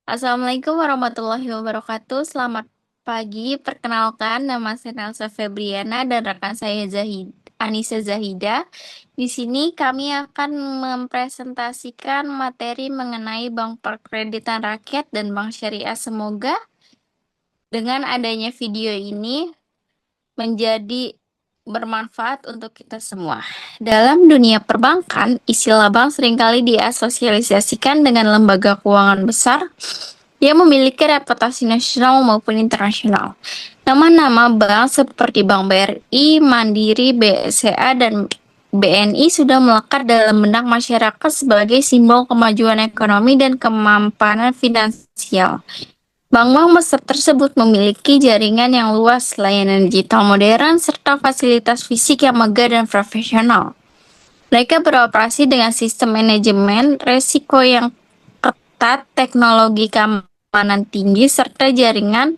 Assalamualaikum warahmatullahi wabarakatuh. Selamat pagi. Perkenalkan, nama saya Nelsa Febriana dan rekan saya Anissa Zahida. Di sini kami akan mempresentasikan materi mengenai Bank Perkreditan Rakyat dan Bank Syariah. Semoga dengan adanya video ini menjadi bermanfaat untuk kita semua. Dalam dunia perbankan, istilah bank seringkali diasosialisasikan dengan lembaga keuangan besar. Dia memiliki reputasi nasional maupun internasional. Nama-nama bank seperti Bank BRI, Mandiri, BCA, dan BNI sudah melekat dalam benak masyarakat sebagai simbol kemajuan ekonomi dan kemampanan finansial. Bank-bank besar tersebut memiliki jaringan yang luas, layanan digital modern, serta fasilitas fisik yang megah dan profesional. Mereka beroperasi dengan sistem manajemen resiko yang ketat, teknologi keamanan tinggi, serta jaringan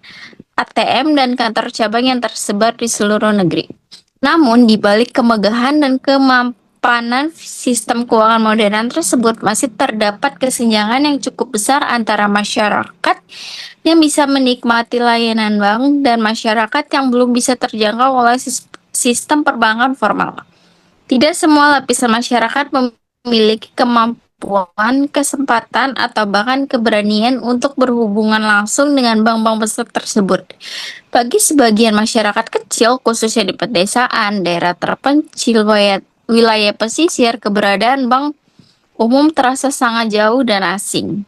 ATM dan kantor cabang yang tersebar di seluruh negeri. Namun, di balik kemegahan dan kemampanan sistem keuangan modern tersebut, masih terdapat kesenjangan yang cukup besar antara masyarakat yang bisa menikmati layanan bank dan masyarakat yang belum bisa terjangkau oleh sistem perbankan formal. Tidak semua lapisan masyarakat memiliki kemampuan, kesempatan, atau bahkan keberanian untuk berhubungan langsung dengan bank-bank besar tersebut. Bagi sebagian masyarakat kecil, khususnya di pedesaan, daerah terpencil, wilayah pesisir, keberadaan bank umum terasa sangat jauh dan asing.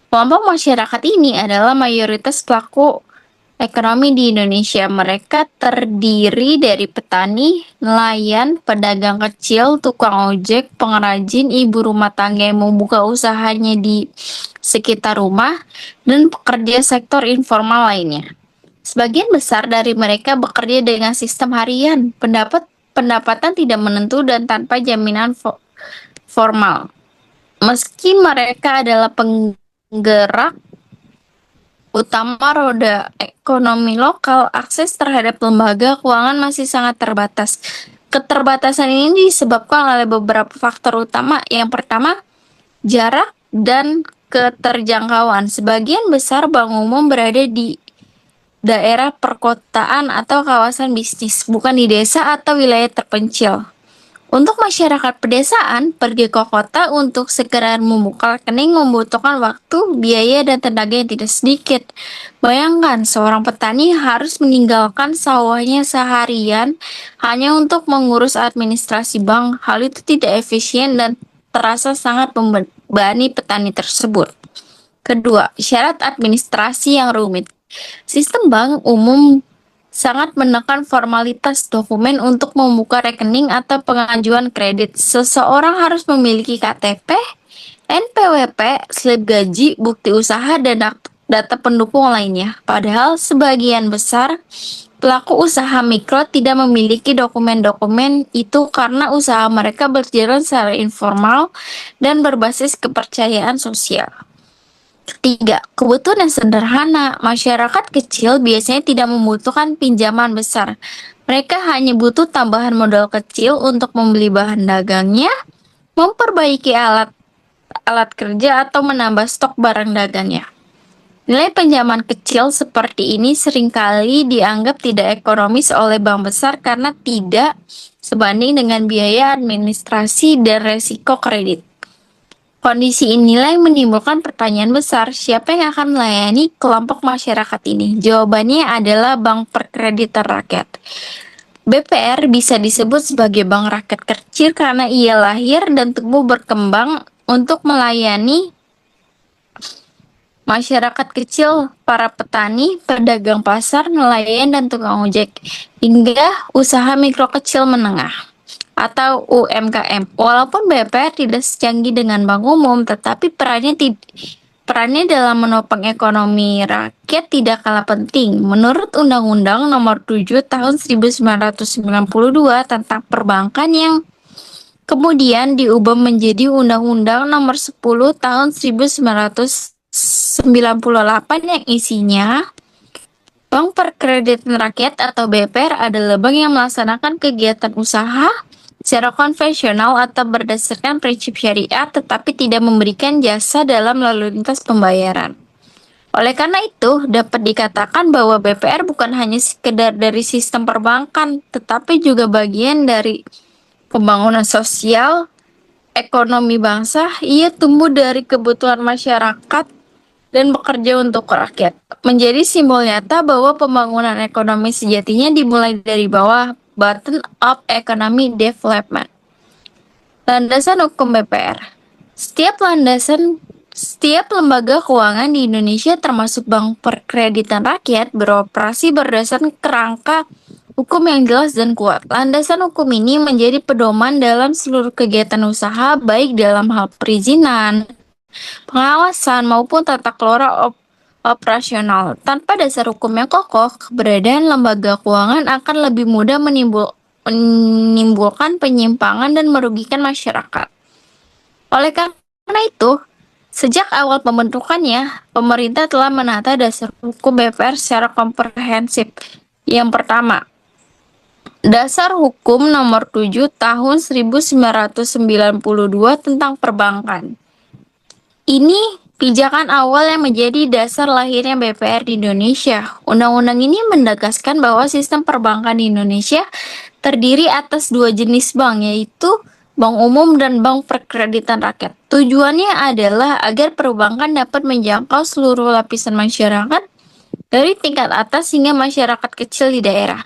Kelompok masyarakat ini adalah mayoritas pelaku ekonomi di Indonesia. Mereka terdiri dari petani, nelayan, pedagang kecil, tukang ojek, pengrajin, ibu rumah tangga yang membuka usahanya di sekitar rumah, dan pekerja sektor informal lainnya. Sebagian besar dari mereka bekerja dengan sistem harian, pendapatan tidak menentu dan tanpa jaminan formal. Meski mereka adalah penggerak utama roda ekonomi lokal, akses terhadap lembaga keuangan masih sangat terbatas. Keterbatasan ini disebabkan oleh beberapa faktor utama. Yang pertama, jarak dan keterjangkauan. Sebagian besar bank umum berada di daerah perkotaan atau kawasan bisnis, bukan di desa atau wilayah terpencil. Untuk masyarakat pedesaan, pergi ke kota untuk segera membuka rekening membutuhkan waktu, biaya, dan tenaga yang tidak sedikit. Bayangkan, seorang petani harus meninggalkan sawahnya seharian hanya untuk mengurus administrasi bank. Hal itu tidak efisien dan terasa sangat membebani petani tersebut. Kedua, syarat administrasi yang rumit. Sistem bank umum sangat menekan formalitas dokumen untuk membuka rekening atau pengajuan kredit. Seseorang harus memiliki KTP, NPWP, slip gaji, bukti usaha, dan data pendukung lainnya. Padahal sebagian besar pelaku usaha mikro tidak memiliki dokumen-dokumen itu karena usaha mereka berjalan secara informal dan berbasis kepercayaan sosial. Ketiga, kebutuhan yang sederhana. Masyarakat kecil biasanya tidak membutuhkan pinjaman besar. Mereka hanya butuh tambahan modal kecil untuk membeli bahan dagangnya, memperbaiki alat kerja, atau menambah stok barang dagangnya. Nilai pinjaman kecil seperti ini seringkali dianggap tidak ekonomis oleh bank besar karena tidak sebanding dengan biaya administrasi dan resiko kredit. Kondisi inilah yang menimbulkan pertanyaan besar, siapa yang akan melayani kelompok masyarakat ini? Jawabannya adalah Bank Perkreditan Rakyat. BPR bisa disebut sebagai bank rakyat kecil karena ia lahir dan tumbuh berkembang untuk melayani masyarakat kecil, para petani, pedagang pasar, nelayan, dan tukang ojek, hingga usaha mikro kecil menengah atau UMKM. Walaupun BPR tidak secanggih dengan bank umum, tetapi perannya dalam menopang ekonomi rakyat tidak kalah penting. Menurut Undang-Undang Nomor 7 Tahun 1992 tentang Perbankan yang kemudian diubah menjadi Undang-Undang Nomor 10 Tahun 1998 yang isinya Bank Perkreditan Rakyat atau BPR adalah bank yang melaksanakan kegiatan usaha secara konvensional atau berdasarkan prinsip syariah tetapi tidak memberikan jasa dalam lalu lintas pembayaran. Oleh karena itu, dapat dikatakan bahwa BPR bukan hanya sekedar dari sistem perbankan, tetapi juga bagian dari pembangunan sosial, ekonomi bangsa. Ia tumbuh dari kebutuhan masyarakat dan bekerja untuk rakyat. Menjadi simbol nyata bahwa pembangunan ekonomi sejatinya dimulai dari bawah, bottom up economy development. Landasan hukum BPR. Setiap lembaga keuangan di Indonesia termasuk bank perkreditan rakyat beroperasi berdasarkan kerangka hukum yang jelas dan kuat. Landasan hukum ini menjadi pedoman dalam seluruh kegiatan usaha, baik dalam hal perizinan, pengawasan, maupun tata kelola operasional. Tanpa dasar hukum yang kokoh, keberadaan lembaga keuangan akan lebih mudah menimbulkan penyimpangan dan merugikan masyarakat. Oleh karena itu, sejak awal pembentukannya, pemerintah telah menata dasar hukum BPR secara komprehensif. Yang pertama, Dasar Hukum Nomor 7 Tahun 1992 tentang Perbankan. Ini pijakan awal yang menjadi dasar lahirnya BPR di Indonesia. Undang-undang ini menegaskan bahwa sistem perbankan di Indonesia terdiri atas dua jenis bank, yaitu bank umum dan bank perkreditan rakyat. Tujuannya adalah agar perbankan dapat menjangkau seluruh lapisan masyarakat, dari tingkat atas hingga masyarakat kecil di daerah.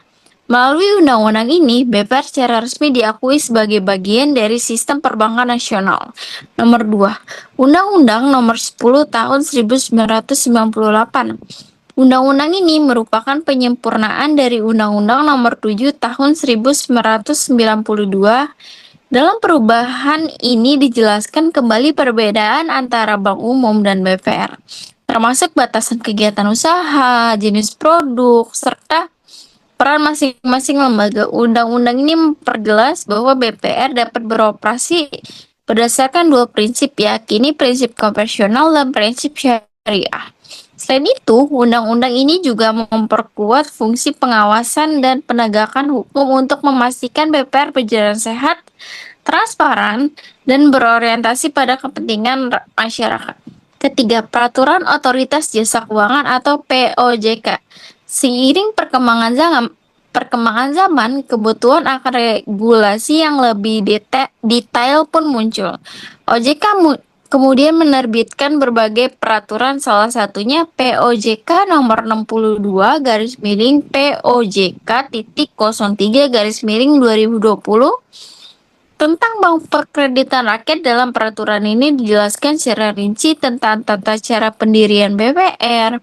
Melalui undang-undang ini, BPR secara resmi diakui sebagai bagian dari sistem perbankan nasional. Nomor 2, Undang-Undang Nomor 10 Tahun 1998. Undang-undang ini merupakan penyempurnaan dari Undang-Undang Nomor 7 Tahun 1992. Dalam perubahan ini dijelaskan kembali perbedaan antara bank umum dan BPR, termasuk batasan kegiatan usaha, jenis produk, serta peran masing-masing lembaga. Undang-undang ini memperjelas bahwa BPR dapat beroperasi berdasarkan dua prinsip, yakni prinsip konvensional dan prinsip syariah. Selain itu, undang-undang ini juga memperkuat fungsi pengawasan dan penegakan hukum untuk memastikan BPR berjalan sehat, transparan, dan berorientasi pada kepentingan masyarakat. Ketiga, Peraturan Otoritas Jasa Keuangan atau POJK. Seiring perkembangan zaman, kebutuhan akan regulasi yang lebih detail pun muncul. OJK kemudian menerbitkan berbagai peraturan, salah satunya POJK nomor 62 garis miring POJK titik 03 garis miring 2020 tentang bank perkreditan rakyat. Dalam peraturan ini dijelaskan secara rinci tentang tata cara pendirian BPR,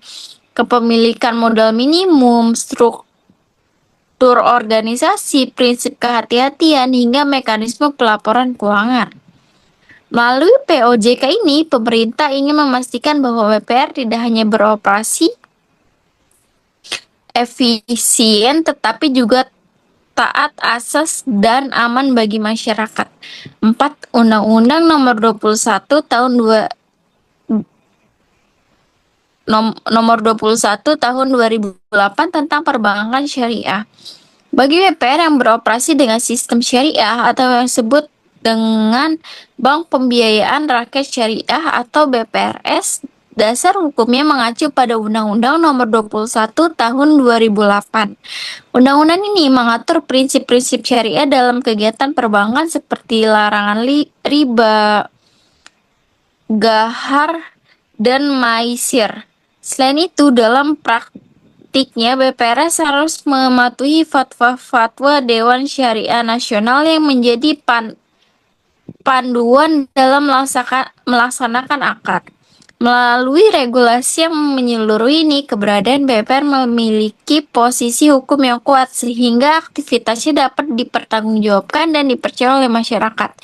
kepemilikan modal minimum, struktur organisasi, prinsip kehati-hatian, hingga mekanisme pelaporan keuangan. Melalui POJK ini, pemerintah ingin memastikan bahwa BPR tidak hanya beroperasi efisien, tetapi juga taat asas dan aman bagi masyarakat. 4. Undang-Undang Nomor 21 Tahun 2008 tentang perbankan syariah. Bagi BPR yang beroperasi dengan sistem syariah atau yang disebut dengan Bank Pembiayaan Rakyat Syariah atau BPRS, dasar hukumnya mengacu pada Undang-Undang Nomor 21 Tahun 2008. Undang-undang ini mengatur prinsip-prinsip syariah dalam kegiatan perbankan seperti larangan riba, gahar, dan maisir. Selain itu, dalam praktiknya BPRS harus mematuhi fatwa-fatwa Dewan Syariah Nasional yang menjadi panduan dalam melaksanakan akad. Melalui regulasi yang menyeluruh ini, keberadaan BPR memiliki posisi hukum yang kuat sehingga aktivitasnya dapat dipertanggungjawabkan dan dipercaya oleh masyarakat.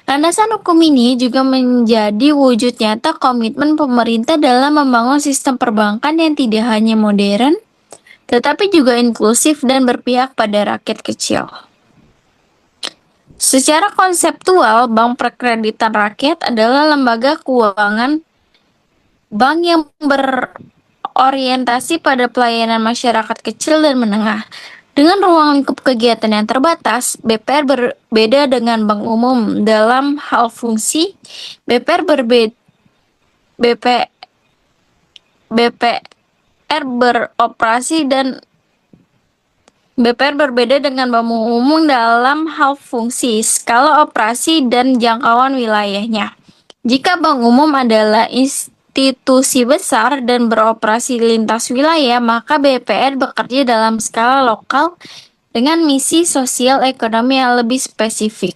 Landasan hukum ini juga menjadi wujud nyata komitmen pemerintah dalam membangun sistem perbankan yang tidak hanya modern, tetapi juga inklusif dan berpihak pada rakyat kecil. Secara konseptual, Bank Perkreditan Rakyat adalah lembaga keuangan bank yang berorientasi pada pelayanan masyarakat kecil dan menengah. Dengan ruang lingkup kegiatan yang terbatas, BPR berbeda dengan bank umum dalam hal fungsi. BPR BPR berbeda dengan bank umum dalam hal fungsi, skala operasi, dan jangkauan wilayahnya. Jika bank umum adalah institusi besar dan beroperasi lintas wilayah, maka BPR bekerja dalam skala lokal dengan misi sosial ekonomi yang lebih spesifik.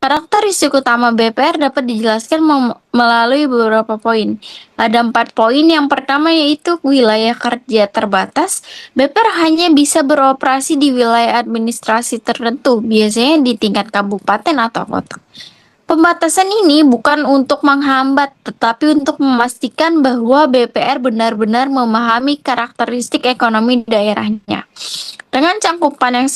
Karakteristik utama BPR dapat dijelaskan melalui beberapa poin. Ada 4 poin. Yang pertama yaitu wilayah kerja terbatas. BPR hanya bisa beroperasi di wilayah administrasi tertentu, biasanya di tingkat kabupaten atau kota. Pembatasan ini bukan untuk menghambat, tetapi untuk memastikan bahwa BPR benar-benar memahami karakteristik ekonomi daerahnya. Dengan cakupan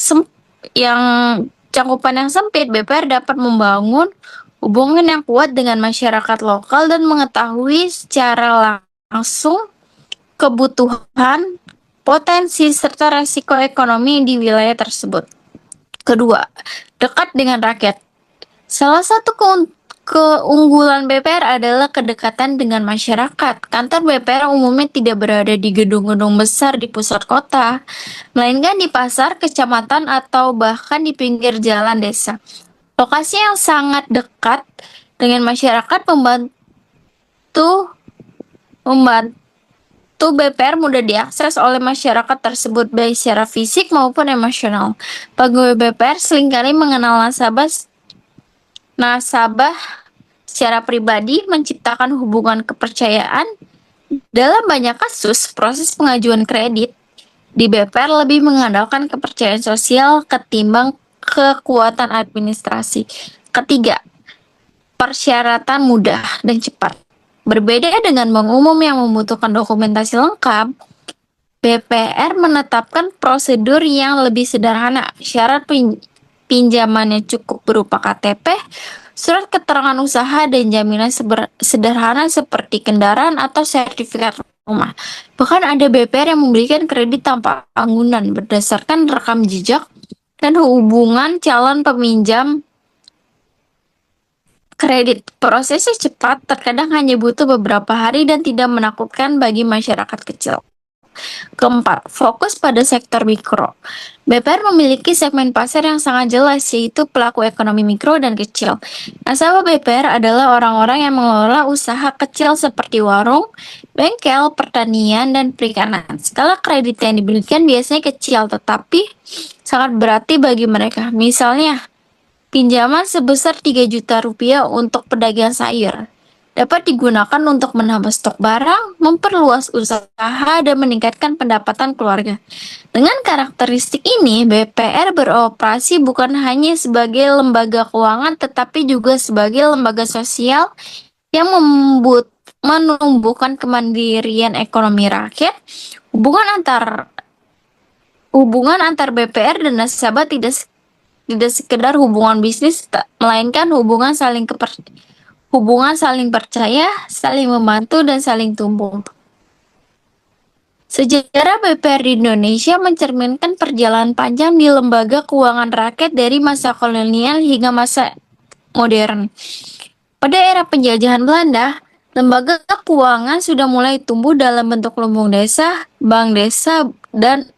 yang sempit, BPR dapat membangun hubungan yang kuat dengan masyarakat lokal dan mengetahui secara langsung kebutuhan, potensi, serta resiko ekonomi di wilayah tersebut. Kedua, dekat dengan rakyat. Salah satu keunggulan BPR adalah kedekatan dengan masyarakat. Kantor BPR umumnya tidak berada di gedung-gedung besar di pusat kota, melainkan di pasar, kecamatan, atau bahkan di pinggir jalan desa. Lokasi yang sangat dekat dengan masyarakat membantu BPR mudah diakses oleh masyarakat tersebut, baik secara fisik maupun emosional. Pegawai BPR seringkali mengenal nasabah secara pribadi, menciptakan hubungan kepercayaan. Dalam banyak kasus, proses pengajuan kredit di BPR lebih mengandalkan kepercayaan sosial ketimbang kekuatan administrasi. Ketiga, persyaratan mudah dan cepat. Berbeda dengan bank umum yang membutuhkan dokumentasi lengkap, BPR menetapkan prosedur yang lebih sederhana. Syarat pinjamannya cukup berupa KTP, surat keterangan usaha, dan jaminan sederhana seperti kendaraan atau sertifikat rumah. Bahkan ada BPR yang memberikan kredit tanpa anggunan berdasarkan rekam jejak dan hubungan calon peminjam kredit. Prosesnya cepat, terkadang hanya butuh beberapa hari dan tidak menakutkan bagi masyarakat kecil. Keempat, fokus pada sektor mikro. BPR memiliki segmen pasar yang sangat jelas, yaitu pelaku ekonomi mikro dan kecil. Nasabah BPR adalah orang-orang yang mengelola usaha kecil seperti warung, bengkel, pertanian, dan perikanan. Skala kredit yang diberikan biasanya kecil, tetapi sangat berarti bagi mereka. Misalnya, pinjaman sebesar 3 juta rupiah untuk pedagang sayur dapat digunakan untuk menambah stok barang, memperluas usaha, dan meningkatkan pendapatan keluarga. Dengan karakteristik ini, BPR beroperasi bukan hanya sebagai lembaga keuangan, tetapi juga sebagai lembaga sosial yang menumbuhkan kemandirian ekonomi rakyat. Hubungan antar BPR dan nasabah tidak sekedar hubungan bisnis, melainkan hubungan saling percaya, saling membantu, dan saling tumbuh. Sejarah BPR di Indonesia mencerminkan perjalanan panjang di lembaga keuangan rakyat dari masa kolonial hingga masa modern. Pada era penjajahan Belanda, lembaga keuangan sudah mulai tumbuh dalam bentuk lumbung desa, dan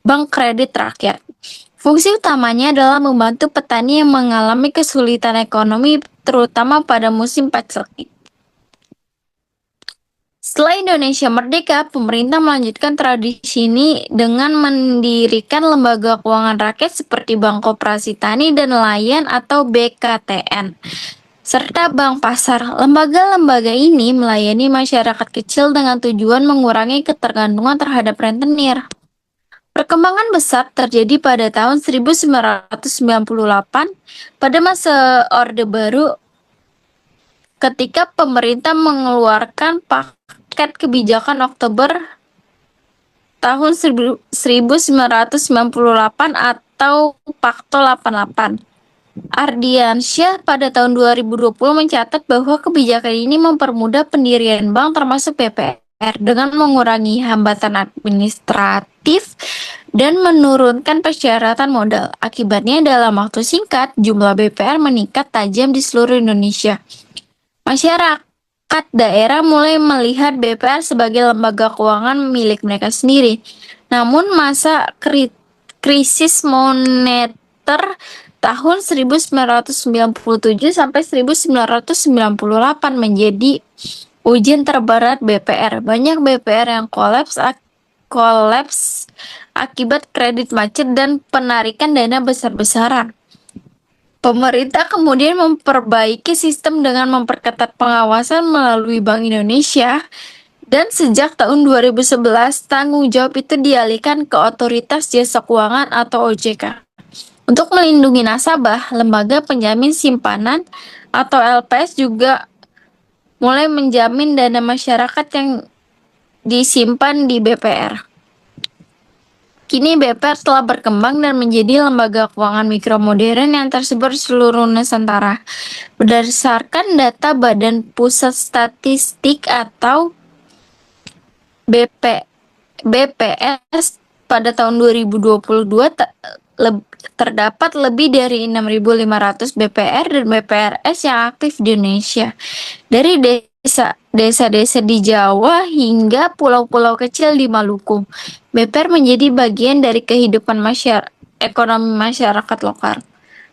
bank kredit rakyat. Fungsi utamanya adalah membantu petani yang mengalami kesulitan ekonomi, terutama pada musim paceklik. Setelah Indonesia merdeka, pemerintah melanjutkan tradisi ini dengan mendirikan lembaga keuangan rakyat seperti Bank Koperasi Tani dan Nelayan atau BKTN, serta Bank Pasar. Lembaga-lembaga ini melayani masyarakat kecil dengan tujuan mengurangi ketergantungan terhadap rentenir. Perkembangan besar terjadi pada tahun 1998 pada masa Orde Baru ketika pemerintah mengeluarkan paket kebijakan Oktober tahun 1998 atau Pakto 88. Ardiansyah pada tahun 2020 mencatat bahwa kebijakan ini mempermudah pendirian bank termasuk BPR dengan mengurangi hambatan administratif dan menurunkan persyaratan modal. Akibatnya dalam waktu singkat, jumlah BPR meningkat tajam di seluruh Indonesia. Masyarakat daerah mulai melihat BPR sebagai lembaga keuangan milik mereka sendiri. Namun masa krisis moneter tahun 1997 sampai 1998 menjadi ujian terberat BPR. Banyak BPR yang kolaps akibat kredit macet dan penarikan dana besar-besaran. Pemerintah kemudian memperbaiki sistem dengan memperketat pengawasan melalui Bank Indonesia, dan sejak tahun 2011 tanggung jawab itu dialihkan ke Otoritas Jasa Keuangan atau OJK. Untuk melindungi nasabah, lembaga penjamin simpanan atau LPS juga mulai menjamin dana masyarakat yang disimpan di BPR. Kini BPR telah berkembang dan menjadi lembaga keuangan mikro modern yang tersebar di seluruh Nusantara. Berdasarkan data Badan Pusat Statistik atau BPS pada tahun 2022 terdapat lebih dari 6.500 BPR dan BPRS yang aktif di Indonesia. Dari desa-desa di Jawa hingga pulau-pulau kecil di Maluku, BPR menjadi bagian dari kehidupan ekonomi masyarakat lokal.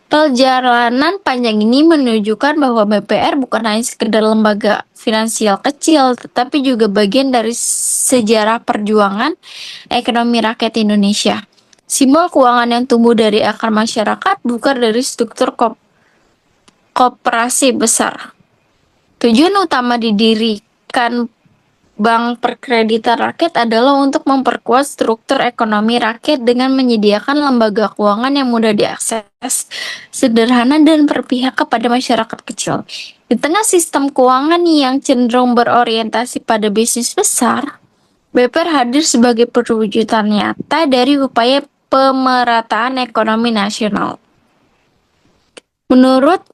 Perjalanan panjang ini menunjukkan bahwa BPR bukan hanya sekedar lembaga finansial kecil, tetapi juga bagian dari sejarah perjuangan ekonomi rakyat Indonesia. Simbol keuangan yang tumbuh dari akar masyarakat, bukan dari struktur koperasi besar. Tujuan utama didirikan Bank Perkreditan Rakyat adalah untuk memperkuat struktur ekonomi rakyat dengan menyediakan lembaga keuangan yang mudah diakses, sederhana, dan berpihak kepada masyarakat kecil. Di tengah sistem keuangan yang cenderung berorientasi pada bisnis besar, BPR hadir sebagai perwujudan nyata dari upaya pemerataan ekonomi nasional. Menurut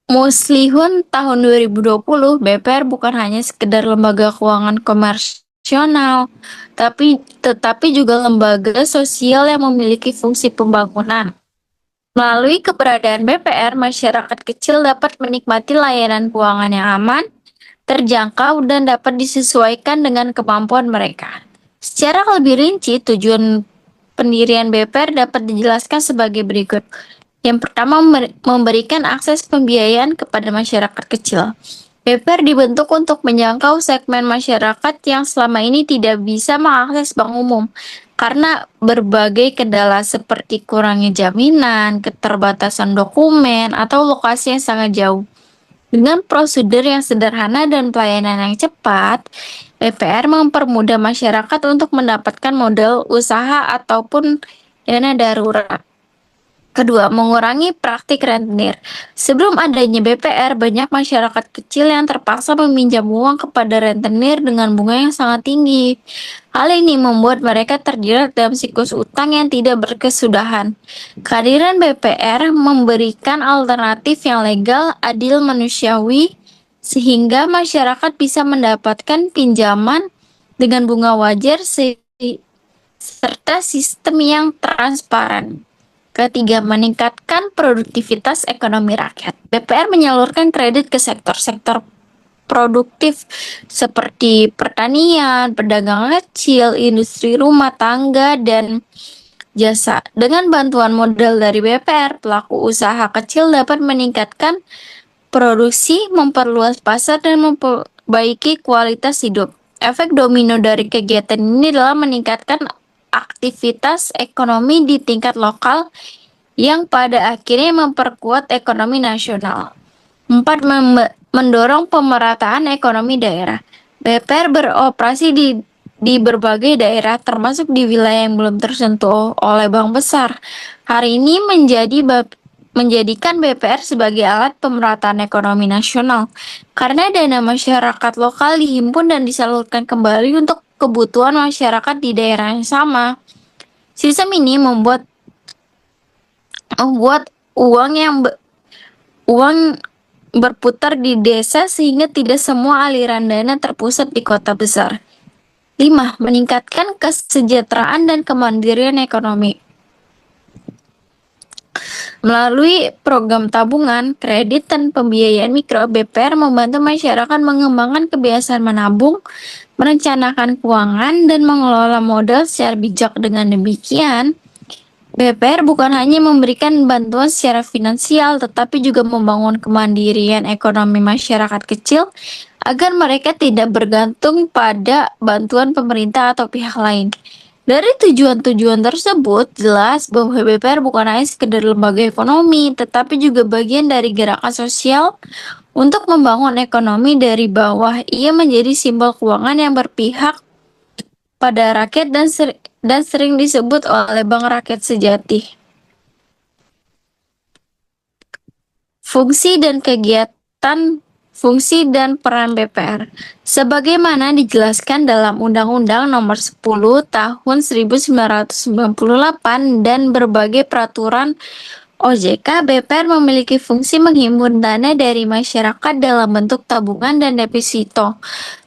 Muslihun tahun 2020, BPR bukan hanya sekedar lembaga keuangan komersional, tetapi juga lembaga sosial yang memiliki fungsi pembangunan. Melalui keberadaan BPR, masyarakat kecil dapat menikmati layanan keuangan yang aman, terjangkau, dan dapat disesuaikan dengan kemampuan mereka. Secara lebih rinci, tujuan pendirian BPR dapat dijelaskan sebagai berikut. Yang pertama, memberikan akses pembiayaan kepada masyarakat kecil. BPR dibentuk untuk menjangkau segmen masyarakat yang selama ini tidak bisa mengakses bank umum karena berbagai kendala seperti kurangnya jaminan, keterbatasan dokumen, atau lokasi yang sangat jauh. Dengan prosedur yang sederhana dan pelayanan yang cepat, BPR mempermudah masyarakat untuk mendapatkan modal usaha ataupun dana darurat. Kedua, mengurangi praktik rentenir. Sebelum adanya BPR, banyak masyarakat kecil yang terpaksa meminjam uang kepada rentenir dengan bunga yang sangat tinggi. Hal ini membuat mereka terjerat dalam siklus utang yang tidak berkesudahan. Kehadiran BPR memberikan alternatif yang legal, adil, manusiawi, sehingga masyarakat bisa mendapatkan pinjaman dengan bunga wajar serta sistem yang transparan. Ketiga, meningkatkan produktivitas ekonomi rakyat. BPR menyalurkan kredit ke sektor-sektor produktif seperti pertanian, perdagangan kecil, industri rumah tangga, dan jasa. Dengan bantuan modal dari BPR, pelaku usaha kecil dapat meningkatkan produksi, memperluas pasar, dan memperbaiki kualitas hidup. Efek domino dari kegiatan ini adalah meningkatkan aktivitas ekonomi di tingkat lokal yang pada akhirnya memperkuat ekonomi nasional. 4. Mendorong pemerataan ekonomi daerah. BPR beroperasi di berbagai daerah, termasuk di wilayah yang belum tersentuh oleh bank besar. Hari ini menjadikan BPR sebagai alat pemerataan ekonomi nasional, karena dana masyarakat lokal dihimpun dan disalurkan kembali untuk kebutuhan masyarakat di daerah yang sama. Sistem ini membuat uang berputar di desa sehingga tidak semua aliran dana terpusat di kota besar. 5. Meningkatkan kesejahteraan dan kemandirian ekonomi. Melalui program tabungan, kredit, dan pembiayaan mikro, BPR membantu masyarakat mengembangkan kebiasaan menabung, merencanakan keuangan, dan mengelola modal secara bijak. Dengan demikian, BPR bukan hanya memberikan bantuan secara finansial, tetapi juga membangun kemandirian ekonomi masyarakat kecil agar mereka tidak bergantung pada bantuan pemerintah atau pihak lain. Dari tujuan-tujuan tersebut, jelas bahwa BPR bukan hanya sekedar lembaga ekonomi, tetapi juga bagian dari gerakan sosial untuk membangun ekonomi dari bawah. Ia menjadi simbol keuangan yang berpihak pada rakyat dan sering disebut oleh Bank Rakyat Sejati. Fungsi dan kegiatan Fungsi dan peran BPR. Sebagaimana dijelaskan dalam Undang-Undang Nomor 10 Tahun 1998 dan berbagai peraturan OJK, BPR memiliki fungsi menghimpun dana dari masyarakat dalam bentuk tabungan dan deposito,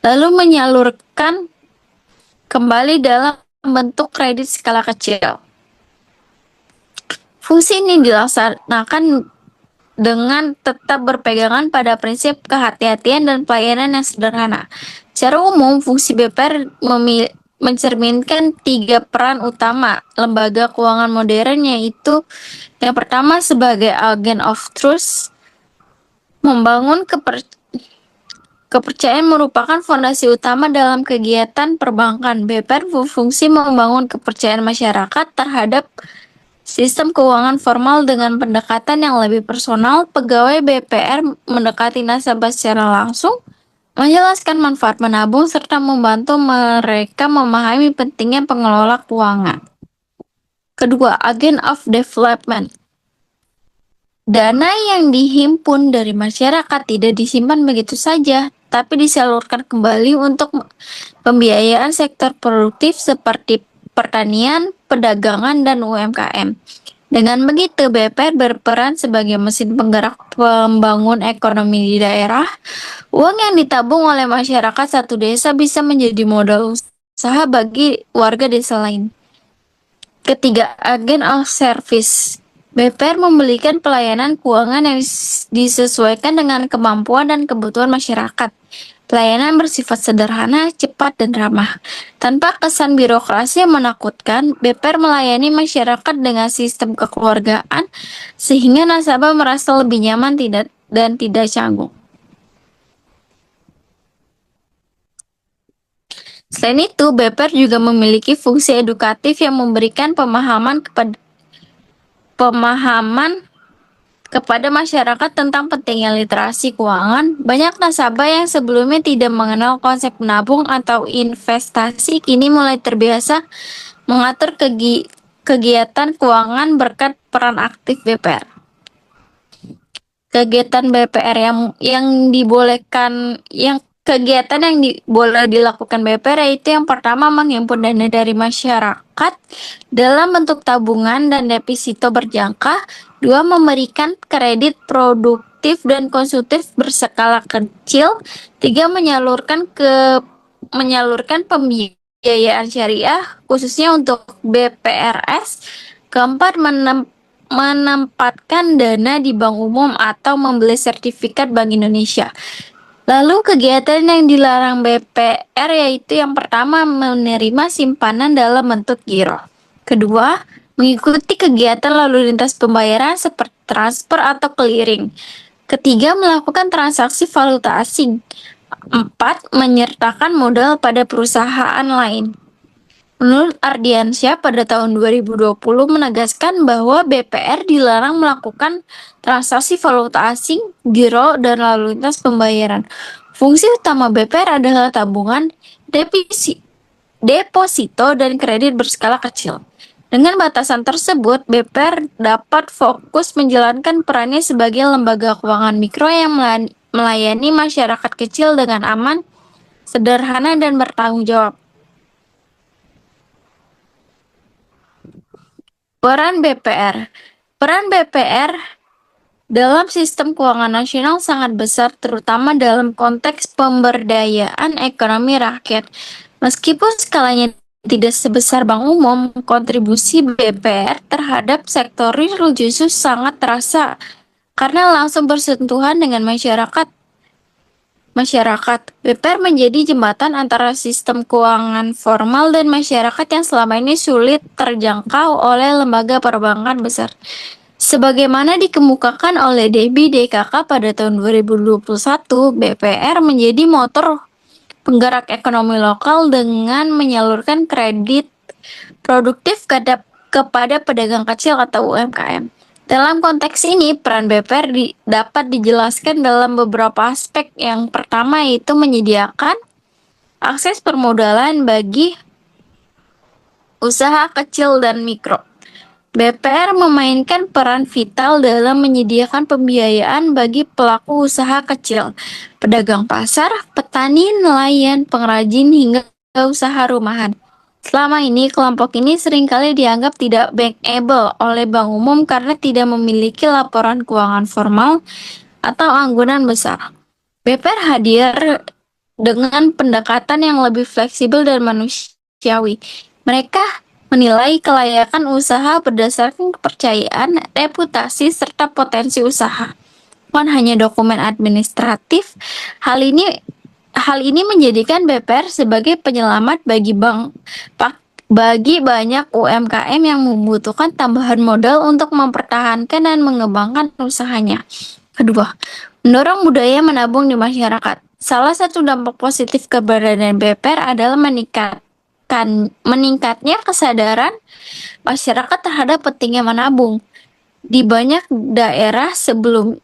lalu menyalurkan kembali dalam bentuk kredit skala kecil. Fungsi ini dilaksanakan dengan tetap berpegangan pada prinsip kehati-hatian dan pelayanan yang sederhana. Secara umum, fungsi BPR mencerminkan 3 peran utama lembaga keuangan modern, yaitu yang pertama sebagai agen of trust, membangun kepercayaan merupakan fondasi utama dalam kegiatan perbankan. BPR berfungsi membangun kepercayaan masyarakat terhadap sistem keuangan formal dengan pendekatan yang lebih personal. Pegawai BPR mendekati nasabah secara langsung, menjelaskan manfaat menabung, serta membantu mereka memahami pentingnya pengelola keuangan. Kedua, agen of development. Dana yang dihimpun dari masyarakat tidak disimpan begitu saja, tapi disalurkan kembali untuk pembiayaan sektor produktif seperti pertanian, perdagangan, dan UMKM. Dengan begitu, BPR berperan sebagai mesin penggerak pembangun ekonomi di daerah. Uang yang ditabung oleh masyarakat satu desa bisa menjadi modal usaha bagi warga desa lain. Ketiga, agen of service. BPR memberikan pelayanan keuangan yang disesuaikan dengan kemampuan dan kebutuhan masyarakat. Pelayanan bersifat sederhana, cepat, dan ramah. Tanpa kesan birokrasi yang menakutkan, BPR melayani masyarakat dengan sistem kekeluargaan sehingga nasabah merasa lebih nyaman dan tidak canggung. Selain itu, BPR juga memiliki fungsi edukatif yang memberikan pemahaman kepada masyarakat tentang pentingnya literasi keuangan. Banyak nasabah yang sebelumnya tidak mengenal konsep menabung atau investasi kini mulai terbiasa mengatur kegiatan keuangan berkat peran aktif BPR. Kegiatan yang boleh dilakukan BPR yaitu yang pertama, menghimpun dana dari masyarakat dalam bentuk tabungan dan deposito berjangka. Dua, memberikan kredit produktif dan konsumtif berskala kecil. Tiga, menyalurkan pembiayaan syariah khususnya untuk BPRS. Keempat, menempatkan dana di bank umum atau membeli sertifikat Bank Indonesia. Lalu kegiatan yang dilarang BPR yaitu yang pertama, menerima simpanan dalam bentuk giro. Kedua, mengikuti kegiatan lalu lintas pembayaran seperti transfer atau clearing. Ketiga, melakukan transaksi valuta asing. Empat, menyertakan modal pada perusahaan lain. Menurut Ardiansyah pada tahun 2020 menegaskan bahwa BPR dilarang melakukan transaksi valuta asing, giro, dan lalu lintas pembayaran. Fungsi utama BPR adalah tabungan, deposito, dan kredit berskala kecil. Dengan batasan tersebut, BPR dapat fokus menjalankan perannya sebagai lembaga keuangan mikro yang melayani masyarakat kecil dengan aman, sederhana, dan bertanggung jawab. Peran BPR dalam sistem keuangan nasional sangat besar, terutama dalam konteks pemberdayaan ekonomi rakyat. Meskipun skalanya tidak sebesar bank umum, kontribusi BPR terhadap sektor real justru sangat terasa karena langsung bersentuhan dengan masyarakat. BPR menjadi jembatan antara sistem keuangan formal dan masyarakat yang selama ini sulit terjangkau oleh lembaga perbankan besar. Sebagaimana dikemukakan oleh Debbie DKK pada tahun 2021, BPR menjadi motor penggerak ekonomi lokal dengan menyalurkan kredit produktif kepada pedagang kecil atau UMKM. Dalam konteks ini, peran BPR dapat dijelaskan dalam beberapa aspek. Yang pertama yaitu menyediakan akses permodalan bagi usaha kecil dan mikro. BPR memainkan peran vital dalam menyediakan pembiayaan bagi pelaku usaha kecil, pedagang pasar, petani, nelayan, pengrajin, hingga usaha rumahan. Selama ini, kelompok ini seringkali dianggap tidak bankable oleh bank umum karena tidak memiliki laporan keuangan formal atau anggunan besar. BPR hadir dengan pendekatan yang lebih fleksibel dan manusiawi. Mereka menilai kelayakan usaha berdasarkan kepercayaan, reputasi, serta potensi usaha, bukan hanya dokumen administratif. Hal ini menjadikan BPR sebagai penyelamat bagi banyak UMKM yang membutuhkan tambahan modal untuk mempertahankan dan mengembangkan usahanya. Kedua, mendorong budaya menabung di masyarakat. Salah satu dampak positif keberadaan BPR adalah meningkatnya kesadaran masyarakat terhadap pentingnya menabung. Di banyak daerah sebelum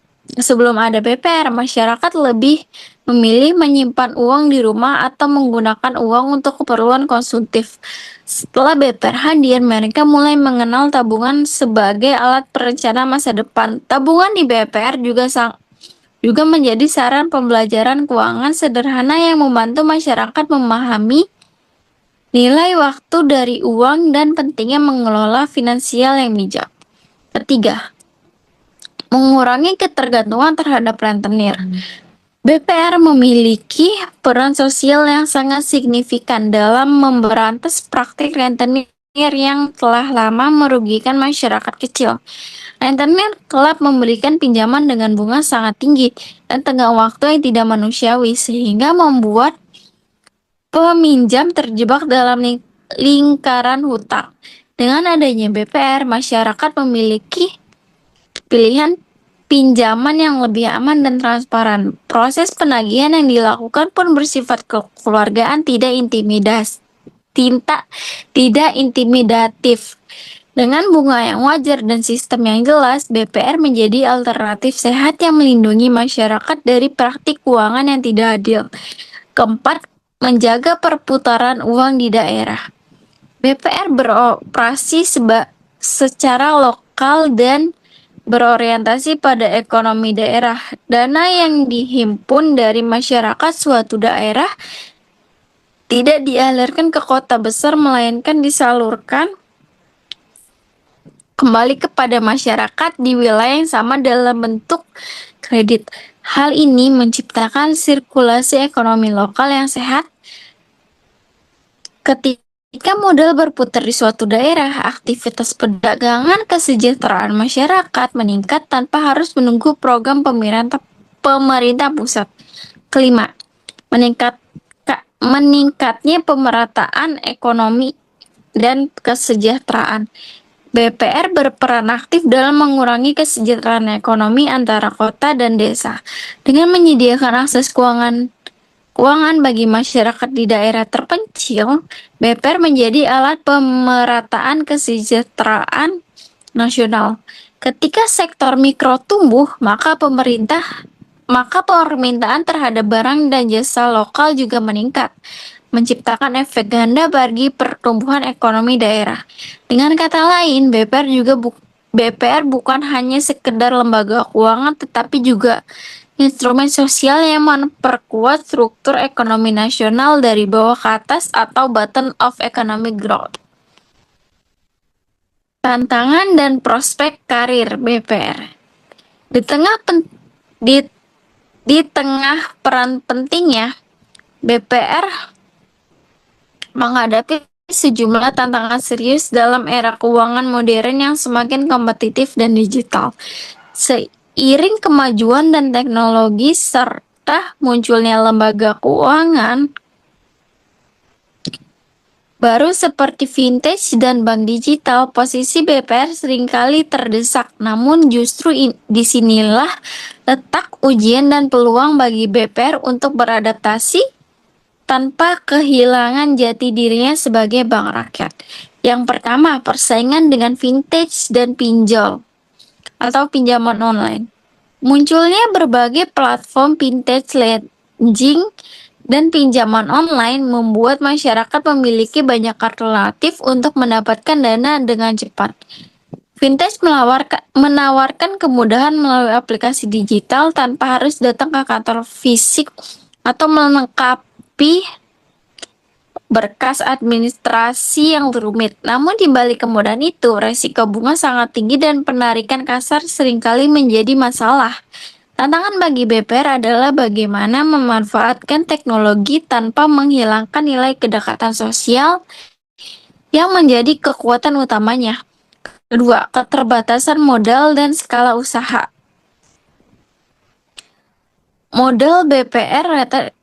ada BPR, masyarakat lebih memilih menyimpan uang di rumah atau menggunakan uang untuk keperluan konsumtif. Setelah BPR hadir, mereka mulai mengenal tabungan sebagai alat perencanaan masa depan. Tabungan di BPR juga menjadi saran pembelajaran keuangan sederhana yang membantu masyarakat memahami nilai waktu dari uang dan pentingnya mengelola finansial yang bijak. Ketiga, mengurangi ketergantungan terhadap rentenir. BPR memiliki peran sosial yang sangat signifikan dalam memberantas praktik rentenir yang telah lama merugikan masyarakat kecil. Rentenir kerap memberikan pinjaman dengan bunga sangat tinggi dan tenggang waktu yang tidak manusiawi, sehingga membuat peminjam terjebak dalam lingkaran hutang. Dengan adanya BPR, masyarakat memiliki pilihan pinjaman yang lebih aman dan transparan. Proses penagihan yang dilakukan pun bersifat kekeluargaan, tidak intimidatif. Dengan bunga yang wajar dan sistem yang jelas, BPR menjadi alternatif sehat yang melindungi masyarakat dari praktik keuangan yang tidak adil. Keempat, menjaga perputaran uang di daerah. BPR beroperasi secara lokal dan berorientasi pada ekonomi daerah. Dana yang dihimpun dari masyarakat suatu daerah tidak dialirkan ke kota besar, melainkan disalurkan kembali kepada masyarakat di wilayah yang sama dalam bentuk kredit. Hal ini menciptakan sirkulasi ekonomi lokal yang sehat. Ketika modal berputar di suatu daerah, aktivitas perdagangan, kesejahteraan masyarakat meningkat tanpa harus menunggu program pemerintah pusat. Kelima, meningkatnya pemerataan ekonomi dan kesejahteraan. BPR berperan aktif dalam mengurangi kesejahteraan ekonomi antara kota dan desa. Dengan menyediakan akses keuangan bagi masyarakat di daerah terpencil, BPR menjadi alat pemerataan kesejahteraan nasional. Ketika sektor mikro tumbuh, maka permintaan terhadap barang dan jasa lokal juga meningkat, menciptakan efek ganda bagi pertumbuhan ekonomi daerah. Dengan kata lain, BPR bukan hanya sekedar lembaga keuangan, tetapi juga instrumen sosial yang memperkuat struktur ekonomi nasional dari bawah ke atas atau bottom-up economic growth. Tantangan dan prospek karir BPR. Di tengah peran pentingnya, BPR menghadapi sejumlah tantangan serius dalam era keuangan modern yang semakin kompetitif dan digital. Seiring kemajuan dan teknologi serta munculnya lembaga keuangan baru seperti vintage dan bank digital, posisi BPR seringkali terdesak. Namun justru disinilah letak ujian dan peluang bagi BPR untuk beradaptasi tanpa kehilangan jati dirinya sebagai bank rakyat. Yang pertama, persaingan dengan vintage dan pinjol atau pinjaman online. Munculnya berbagai platform vintage lending dan pinjaman online membuat masyarakat memiliki banyak alternatif untuk mendapatkan dana dengan cepat. Vintage menawarkan kemudahan melalui aplikasi digital tanpa harus datang ke kantor fisik atau melengkapi berkas administrasi yang rumit. Namun di balik kemudahan itu, resiko bunga sangat tinggi dan penarikan kasar seringkali menjadi masalah. Tantangan bagi BPR adalah bagaimana memanfaatkan teknologi tanpa menghilangkan nilai kedekatan sosial yang menjadi kekuatan utamanya. Kedua, keterbatasan modal dan skala usaha. Modal BPR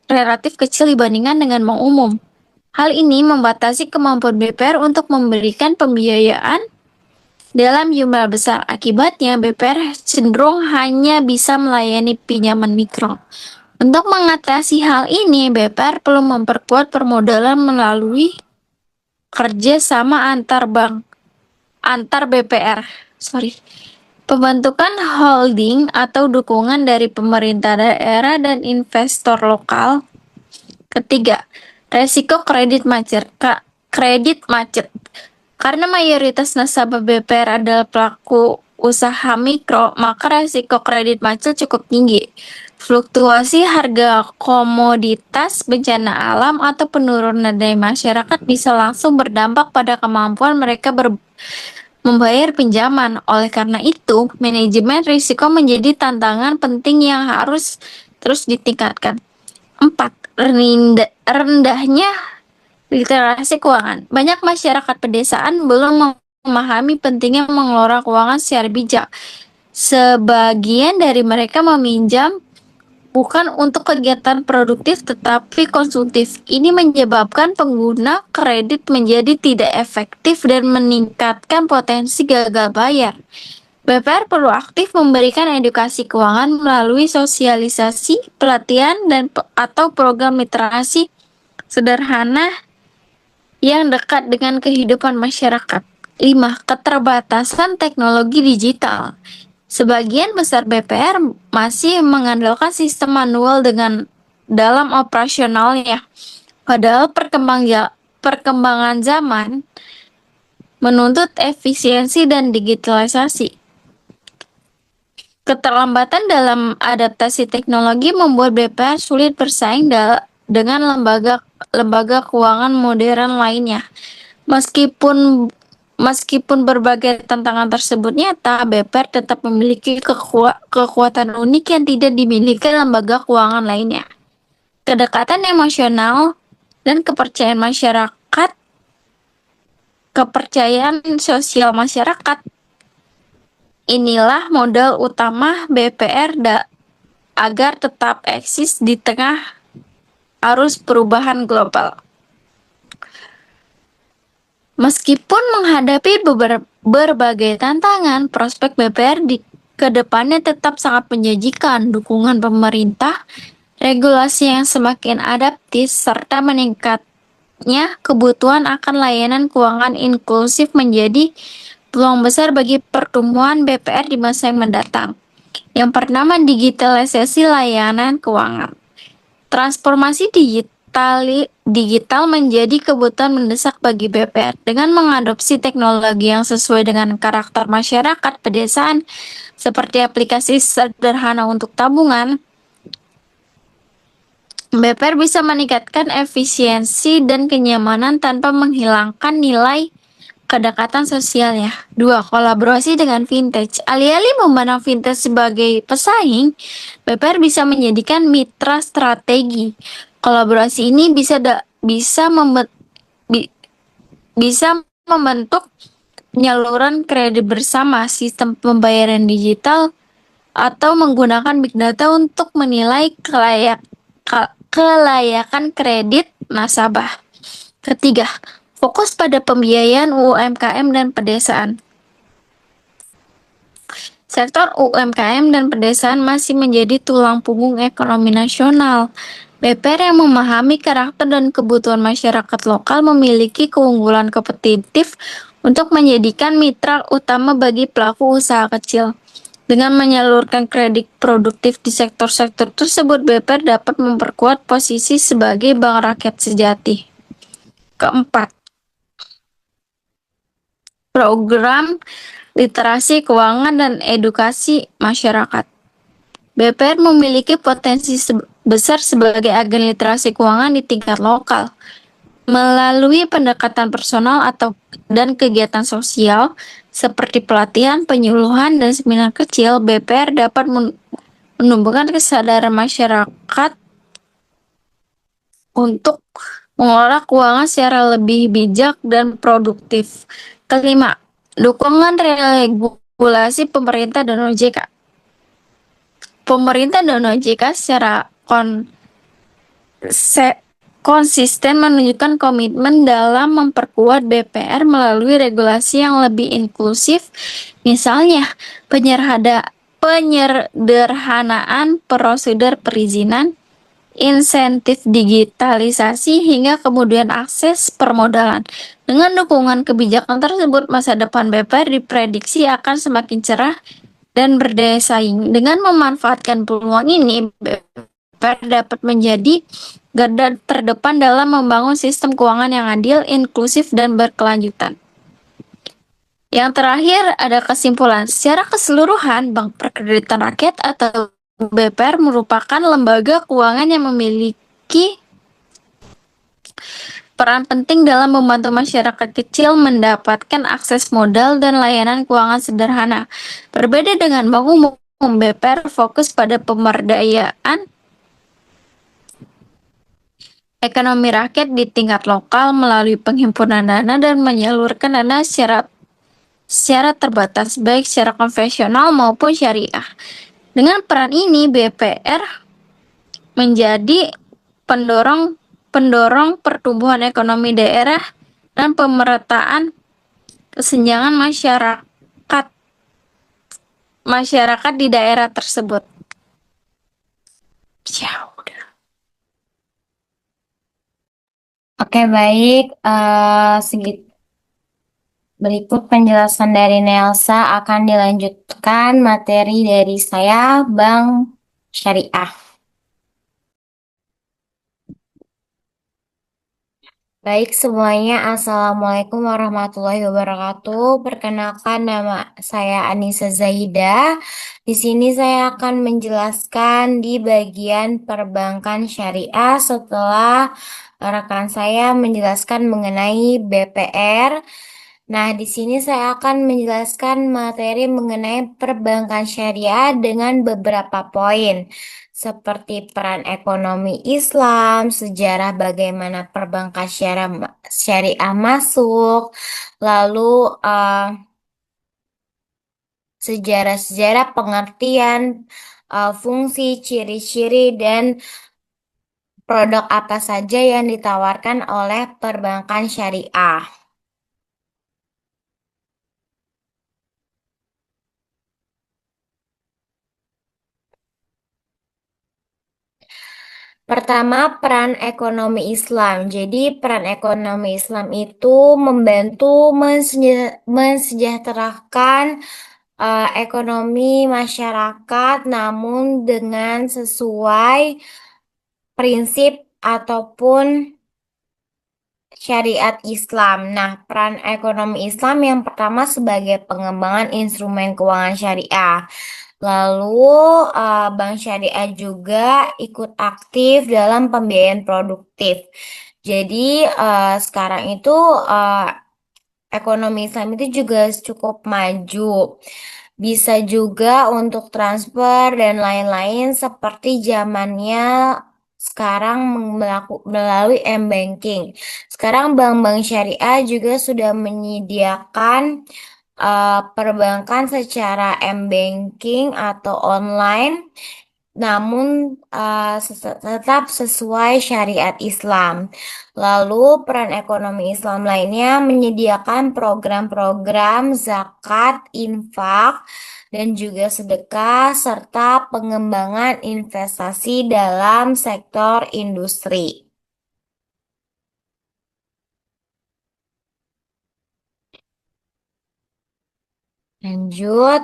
relatif kecil dibandingkan dengan bank umum. Hal ini membatasi kemampuan BPR untuk memberikan pembiayaan dalam jumlah besar. Akibatnya, BPR cenderung hanya bisa melayani pinjaman mikro. Untuk mengatasi hal ini, BPR perlu memperkuat permodalan melalui kerjasama antar BPR. Pembentukan holding atau dukungan dari pemerintah daerah dan investor lokal. Ketiga, resiko kredit macet. Karena mayoritas nasabah BPR adalah pelaku usaha mikro, maka resiko kredit macet cukup tinggi. Fluktuasi harga komoditas, bencana alam, atau penurunan daya masyarakat bisa langsung berdampak pada kemampuan mereka membayar pinjaman. Oleh karena itu, manajemen risiko menjadi tantangan penting yang harus terus ditingkatkan. 4. Rendahnya literasi keuangan. Banyak masyarakat pedesaan belum memahami pentingnya mengelola keuangan secara bijak. Sebagian dari mereka meminjam bukan untuk kegiatan produktif tetapi konsumtif. Ini menyebabkan pengguna kredit menjadi tidak efektif dan meningkatkan potensi gagal bayar. BPR perlu aktif memberikan edukasi keuangan melalui sosialisasi, pelatihan, atau program literasi sederhana yang dekat dengan kehidupan masyarakat. 5. Keterbatasan teknologi digital. Sebagian besar BPR masih mengandalkan sistem manual dalam operasionalnya. Padahal perkembangan zaman menuntut efisiensi dan digitalisasi. Keterlambatan dalam adaptasi teknologi membuat BPR sulit bersaing dengan lembaga keuangan modern lainnya. Meskipun berbagai tantangan tersebut nyata, BPR tetap memiliki kekuatan unik yang tidak dimiliki lembaga keuangan lainnya. Kedekatan emosional dan kepercayaan sosial masyarakat. Inilah modal utama BPR agar tetap eksis di tengah arus perubahan global. Meskipun menghadapi berbagai tantangan, prospek BPR ke depannya tetap sangat menjanjikan. Dukungan pemerintah, regulasi yang semakin adaptif, serta meningkatnya kebutuhan akan layanan keuangan inklusif menjadi peluang besar bagi pertumbuhan BPR di masa yang mendatang. Yang pertama, digitalisasi layanan keuangan. Transformasi digital menjadi kebutuhan mendesak bagi BPR. Dengan mengadopsi teknologi yang sesuai dengan karakter masyarakat pedesaan, seperti aplikasi sederhana untuk tabungan, BPR bisa meningkatkan efisiensi dan kenyamanan tanpa menghilangkan nilai kedekatan sosialnya. 2. Kolaborasi dengan vintage. Alih-alih memandang vintage sebagai pesaing, BPR bisa menjadikan mitra strategi. Kolaborasi ini bisa membentuk penyaluran kredit bersama, sistem pembayaran digital, atau menggunakan big data untuk menilai kelayakan kredit nasabah. Ketiga, fokus pada pembiayaan UMKM dan pedesaan. Sektor UMKM dan pedesaan masih menjadi tulang punggung ekonomi nasional. BPR yang memahami karakter dan kebutuhan masyarakat lokal memiliki keunggulan kompetitif untuk menjadikan mitra utama bagi pelaku usaha kecil. Dengan menyalurkan kredit produktif di sektor-sektor tersebut, BPR dapat memperkuat posisi sebagai bank rakyat sejati. Keempat, program literasi keuangan dan edukasi masyarakat. BPR memiliki potensi besar sebagai agen literasi keuangan di tingkat lokal. Melalui pendekatan personal dan kegiatan sosial seperti pelatihan, penyuluhan, dan seminar kecil, BPR dapat menumbuhkan kesadaran masyarakat untuk mengelola keuangan secara lebih bijak dan produktif. Kelima, dukungan regulasi pemerintah dan OJK. Pemerintah dan OJK secara konsisten menunjukkan komitmen dalam memperkuat BPR melalui regulasi yang lebih inklusif, misalnya penyederhanaan prosedur perizinan, insentif digitalisasi, hingga kemudian akses permodalan. Dengan dukungan kebijakan tersebut, masa depan BPR diprediksi akan semakin cerah dan berdaya saing. Dengan memanfaatkan peluang ini, BPR dapat menjadi garda terdepan dalam membangun sistem keuangan yang adil, inklusif, dan berkelanjutan. Yang terakhir ada kesimpulan. Secara keseluruhan, Bank Perkreditan Rakyat atau BPR merupakan lembaga keuangan yang memiliki peran penting dalam membantu masyarakat kecil mendapatkan akses modal dan layanan keuangan sederhana. Berbeda dengan bank umum, BPR fokus pada pemberdayaan ekonomi rakyat di tingkat lokal melalui penghimpunan dana dan menyalurkan dana secara terbatas, baik secara konvensional maupun syariah. Dengan peran ini, BPR menjadi pendorong pertumbuhan ekonomi daerah dan pemerataan kesenjangan masyarakat di daerah tersebut. Ya, udah. Oke, baik. Berikut penjelasan dari Nelsa akan dilanjutkan materi dari saya, Bank Syariah. Baik semuanya, Assalamualaikum warahmatullahi wabarakatuh. Perkenalkan nama saya Anissa Zahidah. Di sini saya akan menjelaskan di bagian perbankan syariah setelah rekan saya menjelaskan mengenai BPR. Nah, di sini saya akan menjelaskan materi mengenai perbankan syariah dengan beberapa poin seperti peran ekonomi Islam, sejarah bagaimana perbankan syariah masuk, lalu sejarah-sejarah pengertian fungsi, ciri-ciri, dan produk apa saja yang ditawarkan oleh perbankan syariah. Pertama, peran ekonomi Islam. Jadi, peran ekonomi Islam itu membantu mensejahterakan ekonomi masyarakat, namun dengan sesuai prinsip ataupun syariat Islam. Nah, peran ekonomi Islam yang pertama sebagai pengembangan instrumen keuangan syariah. Lalu, Bank Syariah juga ikut aktif dalam pembiayaan produktif. Jadi, sekarang itu ekonomi Islam itu juga cukup maju. Bisa juga untuk transfer dan lain-lain seperti zamannya sekarang melalui m-banking. Sekarang bank-bank syariah juga sudah menyediakan perbankan secara m-banking atau online, namun tetap sesuai syariat Islam. Lalu, peran ekonomi Islam lainnya menyediakan program-program zakat, infak, dan juga sedekah, serta pengembangan investasi dalam sektor industri. Lanjut.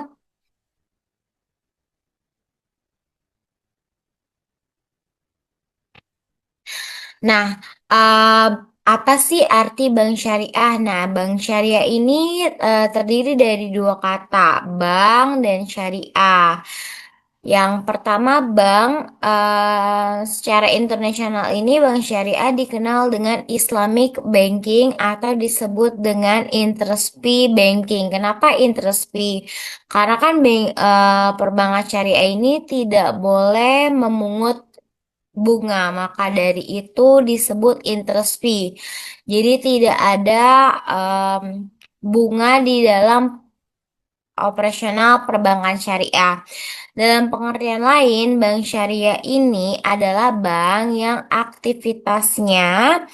Nah, eh, apa sih arti bank syariah? Nah, bank syariah ini terdiri dari dua kata, bank dan syariah. Yang pertama, bank secara internasional ini bank syariah dikenal dengan Islamic Banking atau disebut dengan interest-free banking. Kenapa interest-free? Karena kan perbankan syariah ini tidak boleh memungut bunga, maka dari itu disebut interest fee. Jadi tidak ada em, bunga di dalam operasional perbankan syariah. Dalam pengertian lain, bank syariah ini adalah bank yang aktivitasnya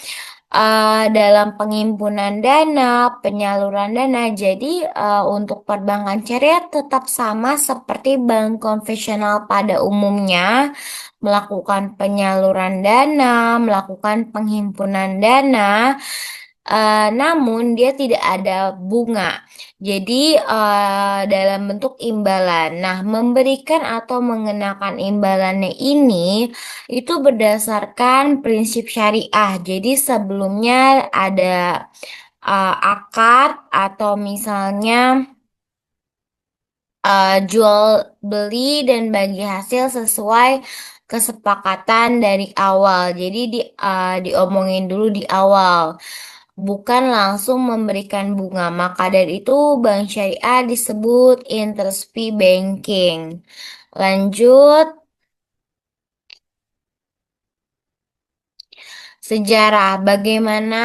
dalam pengimpunan dana, penyaluran dana. Jadi, untuk perbankan syariah tetap sama seperti bank konvensional pada umumnya, melakukan penyaluran dana, melakukan penghimpunan dana, namun dia tidak ada bunga. Jadi, dalam bentuk imbalan. Nah, memberikan atau mengenakan imbalannya ini itu berdasarkan prinsip syariah. Jadi sebelumnya ada akad atau misalnya jual beli dan bagi hasil sesuai kesepakatan dari awal. Jadi diomongin dulu di awal, bukan langsung memberikan bunga. Maka dari itu bank syariah disebut interest-free banking. Lanjut. Sejarah bagaimana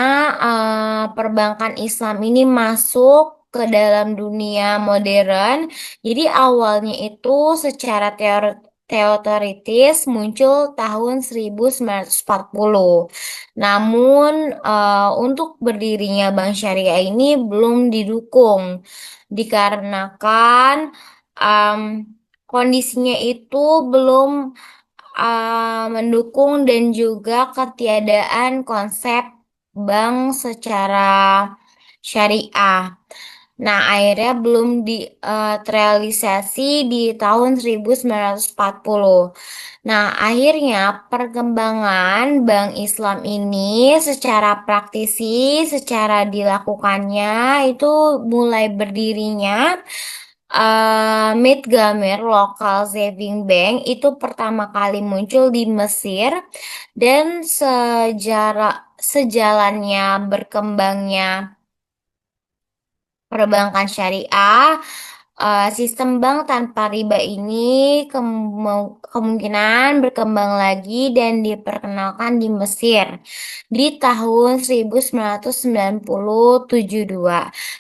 perbankan Islam ini masuk ke dalam dunia modern. Jadi awalnya itu secara teoritis muncul tahun 1940. Namun untuk berdirinya Bank Syariah ini belum didukung dikarenakan em, kondisinya itu belum mendukung dan juga ketiadaan konsep bank secara syariah. Nah, akhirnya belum terrealisasi di tahun 1940. Nah, akhirnya perkembangan Bank Islam ini secara praktisi, secara dilakukannya itu mulai berdirinya Midgamer Local Saving Bank itu pertama kali muncul di Mesir dan sejalannya berkembangnya perbankan syariah, sistem bank tanpa riba ini kemungkinan berkembang lagi dan diperkenalkan di Mesir di tahun 1972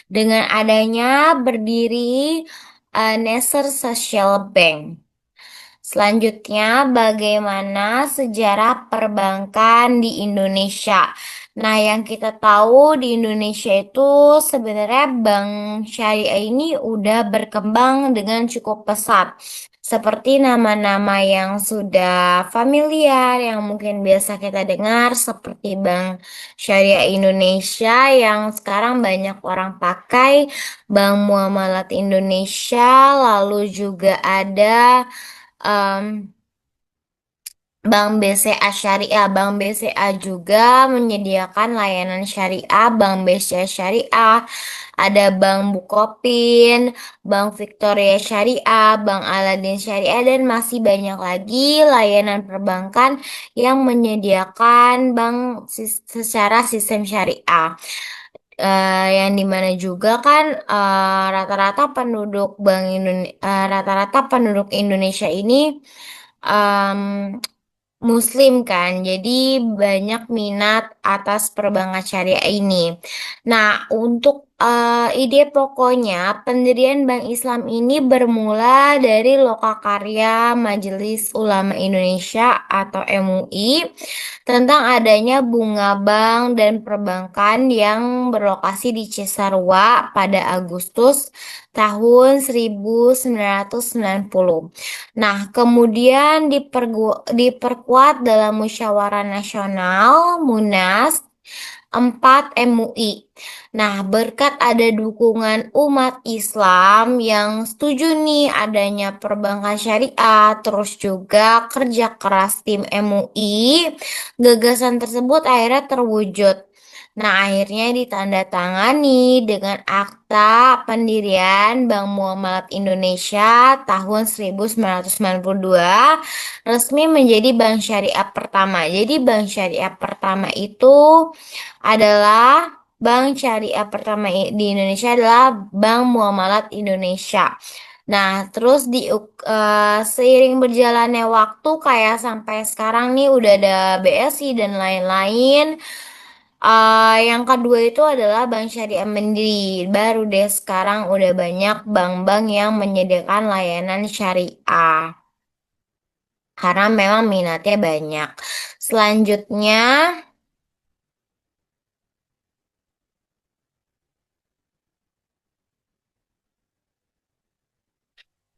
dengan adanya berdiri Nasser Social Bank. Selanjutnya, bagaimana sejarah perbankan di Indonesia? Nah, yang kita tahu di Indonesia itu sebenarnya bank syariah ini udah berkembang dengan cukup pesat. Seperti nama-nama yang sudah familiar, yang mungkin biasa kita dengar, seperti Bank Syariah Indonesia yang sekarang banyak orang pakai, Bank Muamalat Indonesia, lalu juga ada em, Bank BCA Syariah. Bank BCA juga menyediakan layanan syariah, Bank BCA Syariah, ada Bank Bukopin, Bank Victoria Syariah, Bank Aladin Syariah, dan masih banyak lagi layanan perbankan yang menyediakan bank secara sistem syariah. Yang dimana juga kan rata-rata penduduk rata-rata penduduk Indonesia ini em, Muslim kan, jadi banyak minat atas perbankan syariah ini. Nah, untuk ide pokoknya pendirian Bank Islam ini bermula dari lokakarya Majelis Ulama Indonesia atau MUI tentang adanya bunga bank dan perbankan yang berlokasi di Cisarua pada Agustus tahun 1990. Nah, kemudian diperkuat dalam Musyawarah Nasional Munas 4 MUI. Nah, berkat ada dukungan umat Islam yang setuju nih adanya perbankan syariah, terus juga kerja keras tim MUI, gagasan tersebut akhirnya terwujud. Nah, akhirnya ditandatangani dengan Akta Pendirian Bank Muamalat Indonesia tahun 1992 resmi menjadi bank syariah pertama. Jadi bank syariah pertama itu adalah bank syariah pertama di Indonesia adalah Bank Muamalat Indonesia. Nah, terus seiring berjalannya waktu kayak sampai sekarang nih udah ada BSI dan lain-lain. Yang kedua itu adalah Bank Syariah Mandiri. Baru deh sekarang udah banyak bank-bank yang menyediakan layanan syariah. Karena memang minatnya banyak. Selanjutnya,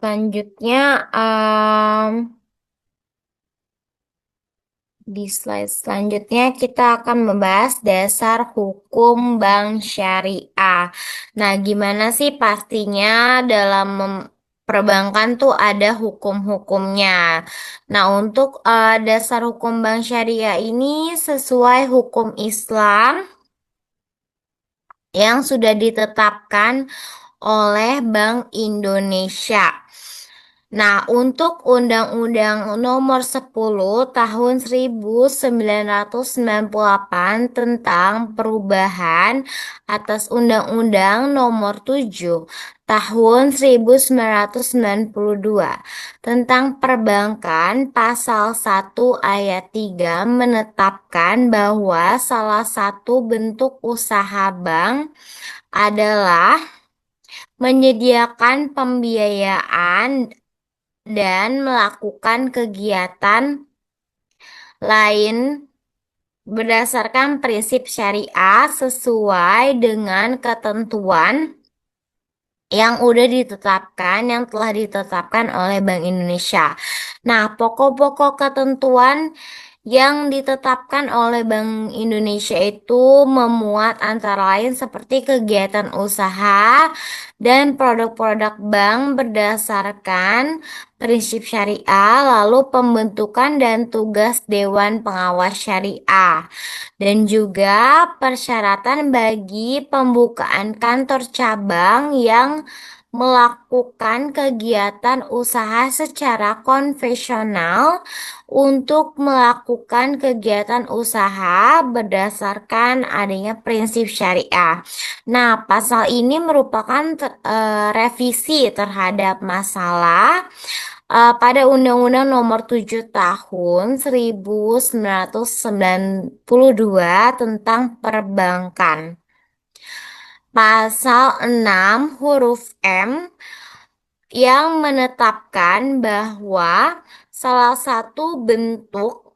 selanjutnya, di slide selanjutnya kita akan membahas dasar hukum bank syariah. Nah, gimana sih pastinya dalam perbankan tuh ada hukum-hukumnya. Nah, untuk dasar hukum bank syariah ini sesuai hukum Islam yang sudah ditetapkan oleh Bank Indonesia. Nah, untuk Undang-Undang Nomor 10 Tahun 1998 tentang perubahan atas Undang-Undang Nomor 7 Tahun 1992 tentang perbankan pasal 1 ayat 3 menetapkan bahwa salah satu bentuk usaha bank adalah menyediakan pembiayaan dan melakukan kegiatan lain berdasarkan prinsip syariah sesuai dengan ketentuan yang telah ditetapkan oleh Bank Indonesia. Nah, pokok-pokok ketentuan yang ditetapkan oleh Bank Indonesia itu memuat antara lain seperti kegiatan usaha dan produk-produk bank berdasarkan prinsip syariah, lalu pembentukan dan tugas Dewan Pengawas Syariah, dan juga persyaratan bagi pembukaan kantor cabang yang melakukan kegiatan usaha secara konvensional untuk melakukan kegiatan usaha berdasarkan adanya prinsip syariah. Nah, pasal ini merupakan revisi terhadap masalah pada Undang-Undang Nomor 7 Tahun 1992 tentang perbankan. Pasal 6 huruf M yang menetapkan bahwa salah satu bentuk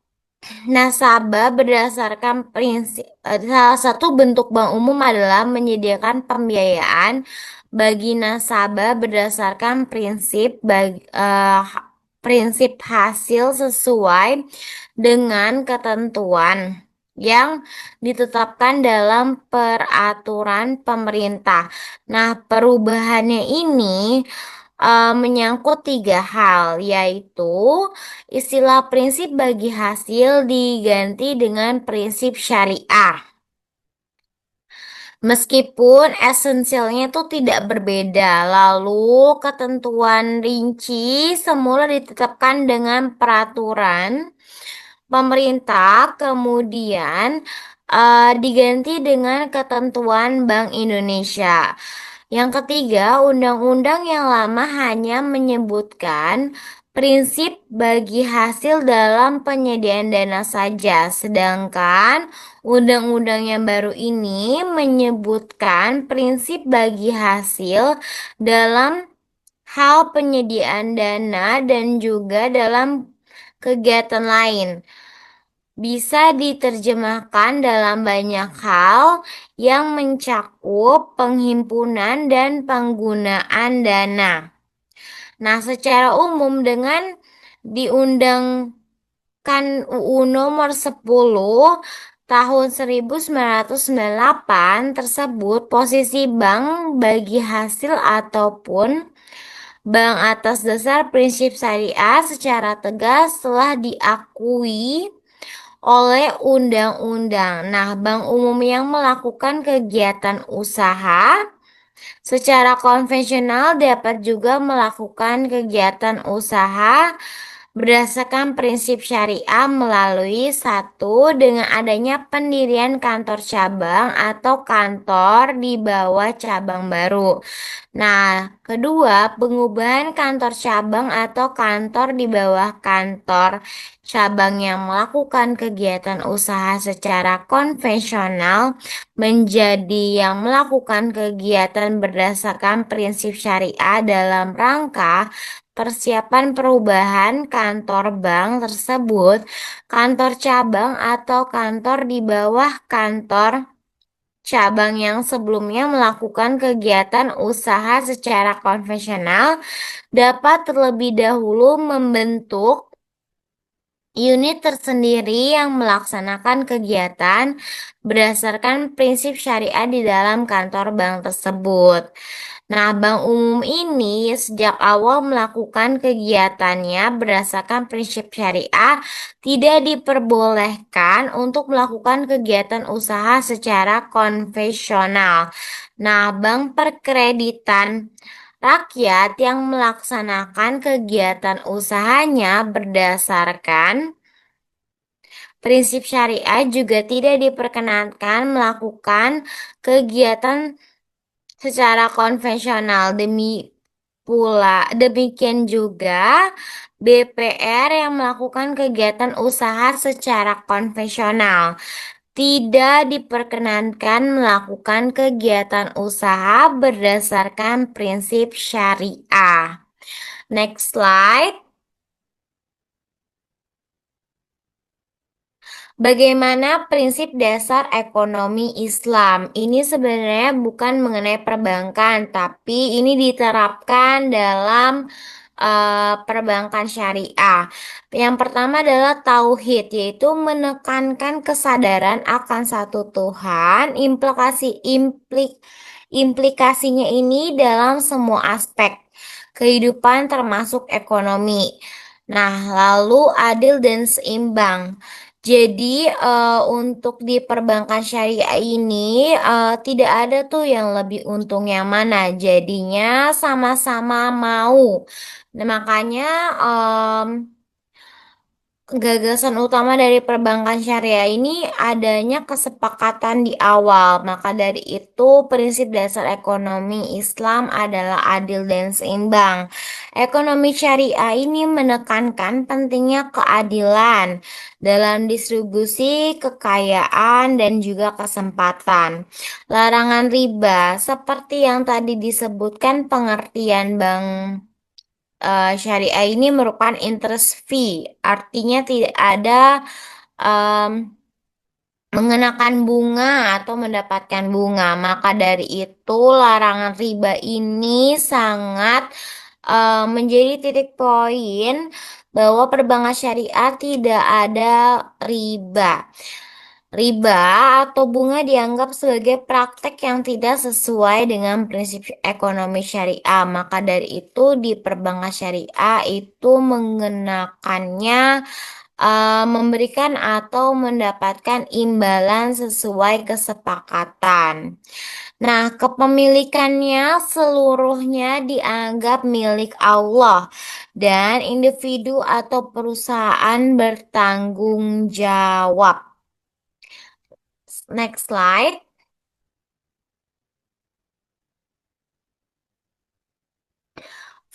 nasabah berdasarkan salah satu bentuk bank umum adalah menyediakan pembiayaan bagi nasabah berdasarkan prinsip hasil sesuai dengan ketentuan yang ditetapkan dalam peraturan pemerintah. Nah, perubahannya ini menyangkut tiga hal, yaitu istilah prinsip bagi hasil diganti dengan prinsip syariah. Meskipun esensialnya itu tidak berbeda, lalu ketentuan rinci semula ditetapkan dengan peraturan pemerintah, kemudian diganti dengan ketentuan Bank Indonesia. Yang ketiga, undang-undang yang lama hanya menyebutkan prinsip bagi hasil dalam penyediaan dana saja, sedangkan undang-undang yang baru ini menyebutkan prinsip bagi hasil dalam hal penyediaan dana dan juga dalam kegiatan lain. Bisa diterjemahkan dalam banyak hal yang mencakup penghimpunan dan penggunaan dana. Nah, secara umum dengan diundangkan UU Nomor 10 Tahun 1998 tersebut, posisi bank bagi hasil ataupun bank atas dasar prinsip syariah secara tegas telah diakui oleh undang-undang. Nah, bank umum yang melakukan kegiatan usaha secara konvensional dapat juga melakukan kegiatan usaha berdasarkan prinsip syariah melalui satu dengan adanya pendirian kantor cabang atau kantor di bawah cabang baru. Nah, kedua, pengubahan kantor cabang atau kantor di bawah kantor cabang yang melakukan kegiatan usaha secara konvensional menjadi yang melakukan kegiatan berdasarkan prinsip syariah dalam rangka persiapan perubahan kantor bank tersebut, kantor cabang atau kantor di bawah kantor cabang yang sebelumnya melakukan kegiatan usaha secara konvensional dapat terlebih dahulu membentuk unit tersendiri yang melaksanakan kegiatan berdasarkan prinsip syariah di dalam kantor bank tersebut. Nah, bank umum ini sejak awal melakukan kegiatannya berdasarkan prinsip syariah, tidak diperbolehkan untuk melakukan kegiatan usaha secara konvensional. Nah, bank perkreditan rakyat yang melaksanakan kegiatan usahanya berdasarkan prinsip syariah juga tidak diperkenankan melakukan kegiatan secara konvensional. Demikian juga BPR yang melakukan kegiatan usaha secara konvensional tidak diperkenankan melakukan kegiatan usaha berdasarkan prinsip syariah. Next slide. Bagaimana prinsip dasar ekonomi Islam? Ini sebenarnya bukan mengenai perbankan, tapi ini diterapkan dalam perbankan syariah. Yang pertama adalah tauhid, yaitu menekankan kesadaran akan satu Tuhan. Implikasinya ini dalam semua aspek kehidupan termasuk ekonomi. Nah, lalu adil dan seimbang. Jadi untuk di perbankan syariah ini tidak ada tuh yang lebih untung yang mana. Jadinya sama-sama mau. Nah, makanya gagasan utama dari perbankan syariah ini adanya kesepakatan di awal. Maka dari itu, prinsip dasar ekonomi Islam adalah adil dan seimbang. Ekonomi syariah ini menekankan pentingnya keadilan dalam distribusi kekayaan dan juga kesempatan. Larangan riba, seperti yang tadi disebutkan pengertian Bank syariah ini merupakan interest fee, artinya tidak ada em, mengenakan bunga atau mendapatkan bunga. Maka dari itu, larangan riba ini sangat menjadi titik poin bahwa perbankan syariah tidak ada riba. Riba atau bunga dianggap sebagai praktek yang tidak sesuai dengan prinsip ekonomi syariah. Maka dari itu di perbankan syariah itu mengenakannya memberikan atau mendapatkan imbalan sesuai kesepakatan. Nah, kepemilikannya seluruhnya dianggap milik Allah dan individu atau perusahaan bertanggung jawab. Next slide.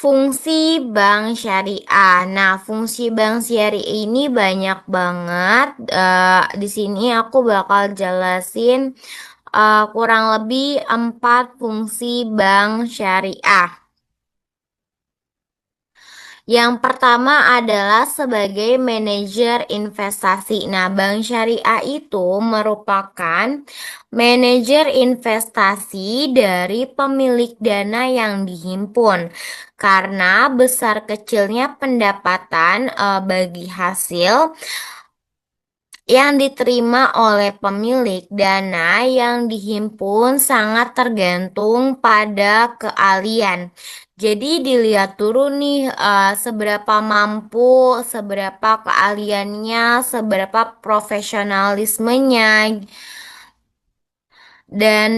Fungsi bank syariah. Nah, fungsi bank syariah ini banyak banget. Di sini aku bakal jelasin kurang lebih 4 fungsi bank syariah. Yang pertama adalah sebagai manajer investasi. Nah, bank syariah itu merupakan manajer investasi dari pemilik dana yang dihimpun. Karena besar kecilnya pendapatan bagi hasil yang diterima oleh pemilik dana yang dihimpun sangat tergantung pada keahlian. Jadi dilihat dulu nih seberapa mampu, seberapa keahliannya, seberapa profesionalismenya dan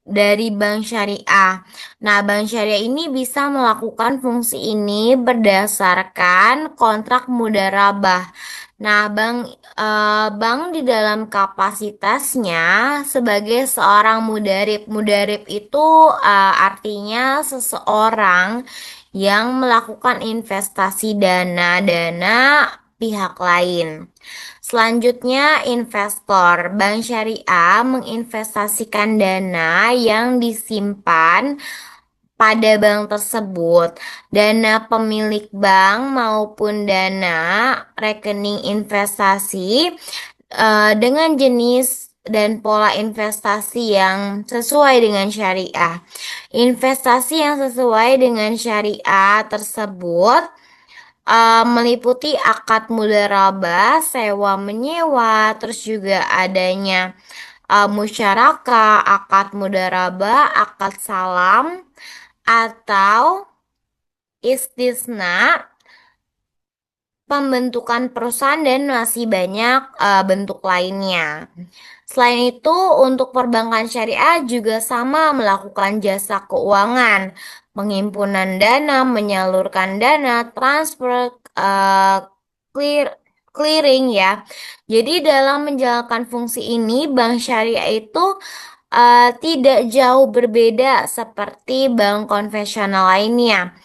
dari bank syariah. Nah, bank syariah ini bisa melakukan fungsi ini berdasarkan kontrak mudharabah. Nah, bank di dalam kapasitasnya sebagai seorang mudarib. Mudarib itu artinya seseorang yang melakukan investasi dana-dana pihak lain. Selanjutnya, investor. Bank syariah menginvestasikan dana yang disimpan pada bank tersebut. Dana pemilik bank maupun dana rekening investasi dengan jenis dan pola investasi yang sesuai dengan syariah. Investasi yang sesuai dengan syariah tersebut meliputi akad mudharabah, sewa menyewa, terus juga adanya musyarakah, akad mudharabah, akad salam, atau istisna, pembentukan perusahaan dan masih banyak bentuk lainnya. Selain itu, untuk perbankan syariah juga sama melakukan jasa keuangan, penghimpunan dana, menyalurkan dana, transfer, clear, clearing ya. Jadi dalam menjalankan fungsi ini, bank syariah itu tidak jauh berbeda seperti bank konvensional lainnya.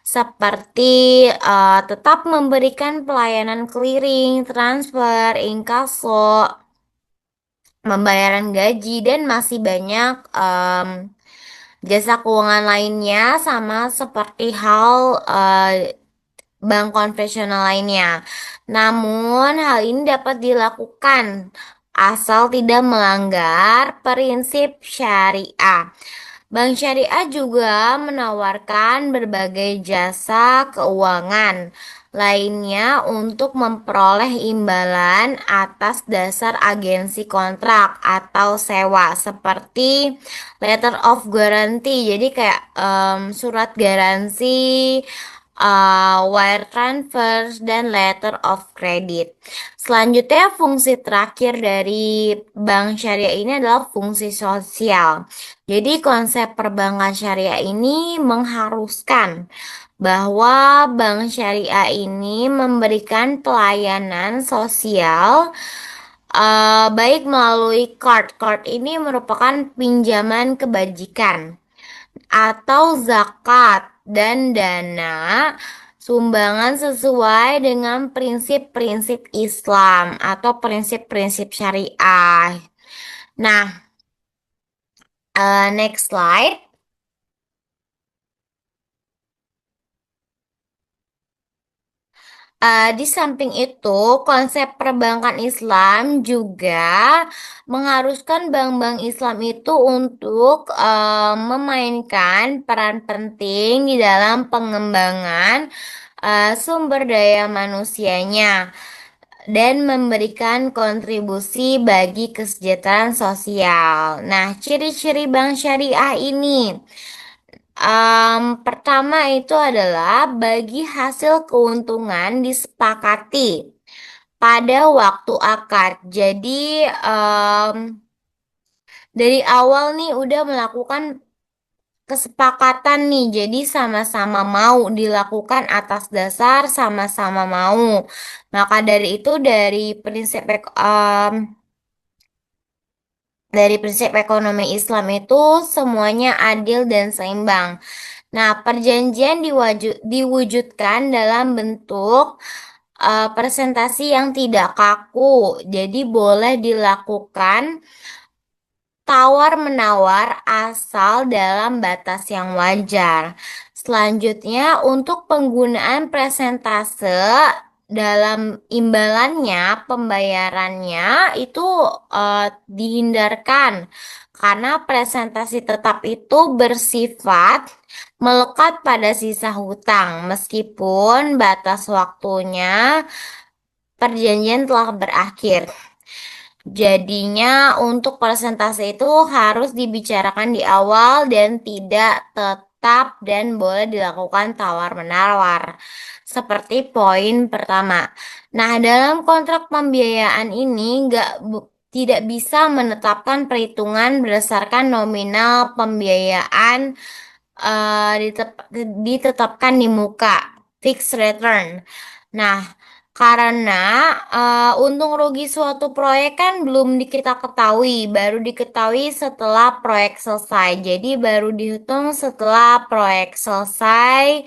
Seperti tetap memberikan pelayanan clearing, transfer, inkaso, pembayaran gaji, dan masih banyak jasa keuangan lainnya sama seperti hal bank konvensional lainnya. Namun, hal ini dapat dilakukan asal tidak melanggar prinsip syariah. Bank syariah juga menawarkan berbagai jasa keuangan lainnya untuk memperoleh imbalan atas dasar agensi kontrak atau sewa seperti letter of guarantee. Jadi kayak surat garansi, wire transfers, dan letter of credit. Selanjutnya, fungsi terakhir dari bank syariah ini adalah fungsi sosial. Jadi konsep perbankan syariah ini mengharuskan bahwa bank syariah ini memberikan pelayanan sosial baik melalui card. Card ini merupakan pinjaman kebajikan atau zakat dan dana sumbangan sesuai dengan prinsip-prinsip Islam atau prinsip-prinsip syariah. Nah, next slide. Di samping itu, konsep perbankan Islam juga mengharuskan bank-bank Islam itu untuk memainkan peran penting di dalam pengembangan sumber daya manusianya dan memberikan kontribusi bagi kesejahteraan sosial. Nah, ciri-ciri bank syariah ini. Pertama itu adalah bagi hasil keuntungan disepakati pada waktu akad. Jadi dari awal nih udah melakukan kesepakatan nih. Jadi sama-sama mau dilakukan atas dasar sama-sama mau. Maka dari itu dari prinsip ekonomi Islam itu semuanya adil dan seimbang. Nah, perjanjian diwujudkan dalam bentuk presentasi yang tidak kaku. Jadi boleh dilakukan tawar-menawar asal dalam batas yang wajar. Selanjutnya, untuk penggunaan presentase dalam imbalannya, pembayarannya itu dihindarkan karena presentasi tetap itu bersifat melekat pada sisa hutang meskipun batas waktunya perjanjian telah berakhir. Jadinya untuk persentase itu harus dibicarakan di awal dan tidak tetap dan boleh dilakukan tawar-menawar. Seperti poin pertama. Nah, dalam kontrak pembiayaan ini tidak bisa menetapkan perhitungan berdasarkan nominal pembiayaan ditetapkan di muka fixed return. Nah, karena untung rugi suatu proyek kan belum kita ketahui, baru diketahui setelah proyek selesai. Jadi baru dihitung setelah proyek selesai,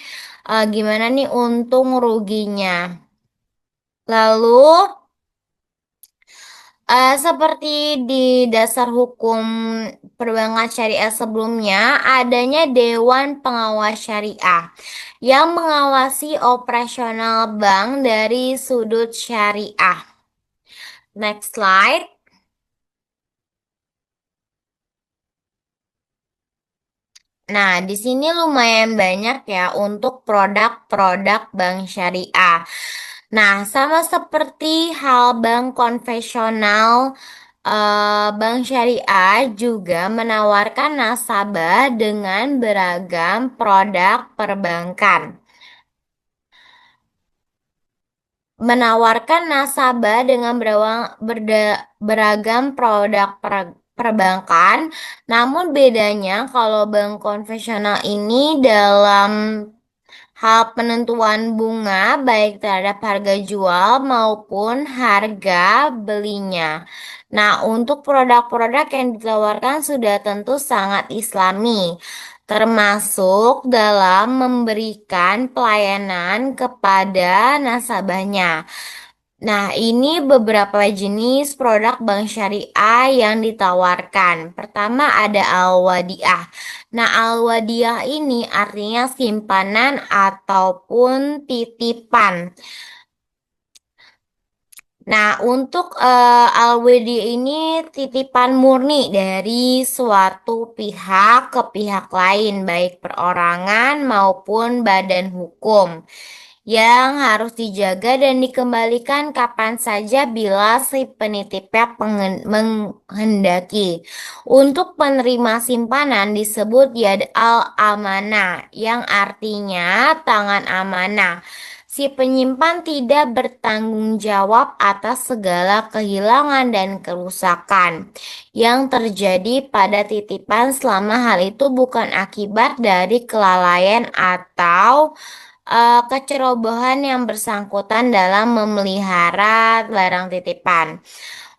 gimana nih untung ruginya. Lalu seperti di dasar hukum perbankan syariah sebelumnya, adanya Dewan Pengawas Syariah yang mengawasi operasional bank dari sudut syariah. Next slide. Nah, di sini lumayan banyak ya untuk produk-produk bank syariah. Nah, sama seperti hal bank konvensional, bank syariah juga menawarkan nasabah dengan beragam produk perbankan. Menawarkan nasabah dengan beragam produk perbankan, namun bedanya kalau bank konvensional ini dalam hal penentuan bunga baik terhadap harga jual maupun harga belinya. Nah, untuk produk-produk yang ditawarkan sudah tentu sangat Islami, termasuk dalam memberikan pelayanan kepada nasabahnya. Nah, ini beberapa jenis produk bank syariah yang ditawarkan. Pertama ada Al-Wadiah. Nah, Al-Wadiah ini artinya simpanan ataupun titipan. Nah, untuk Al-Wadiah ini titipan murni dari suatu pihak ke pihak lain, baik perorangan maupun badan hukum yang harus dijaga dan dikembalikan kapan saja bila si penitipnya menghendaki. Untuk penerima simpanan disebut yad al-amanah, yang artinya tangan amanah. Si penyimpan tidak bertanggung jawab atas segala kehilangan dan kerusakan yang terjadi pada titipan selama hal itu bukan akibat dari kelalaian atau kecerobohan yang bersangkutan dalam memelihara barang titipan.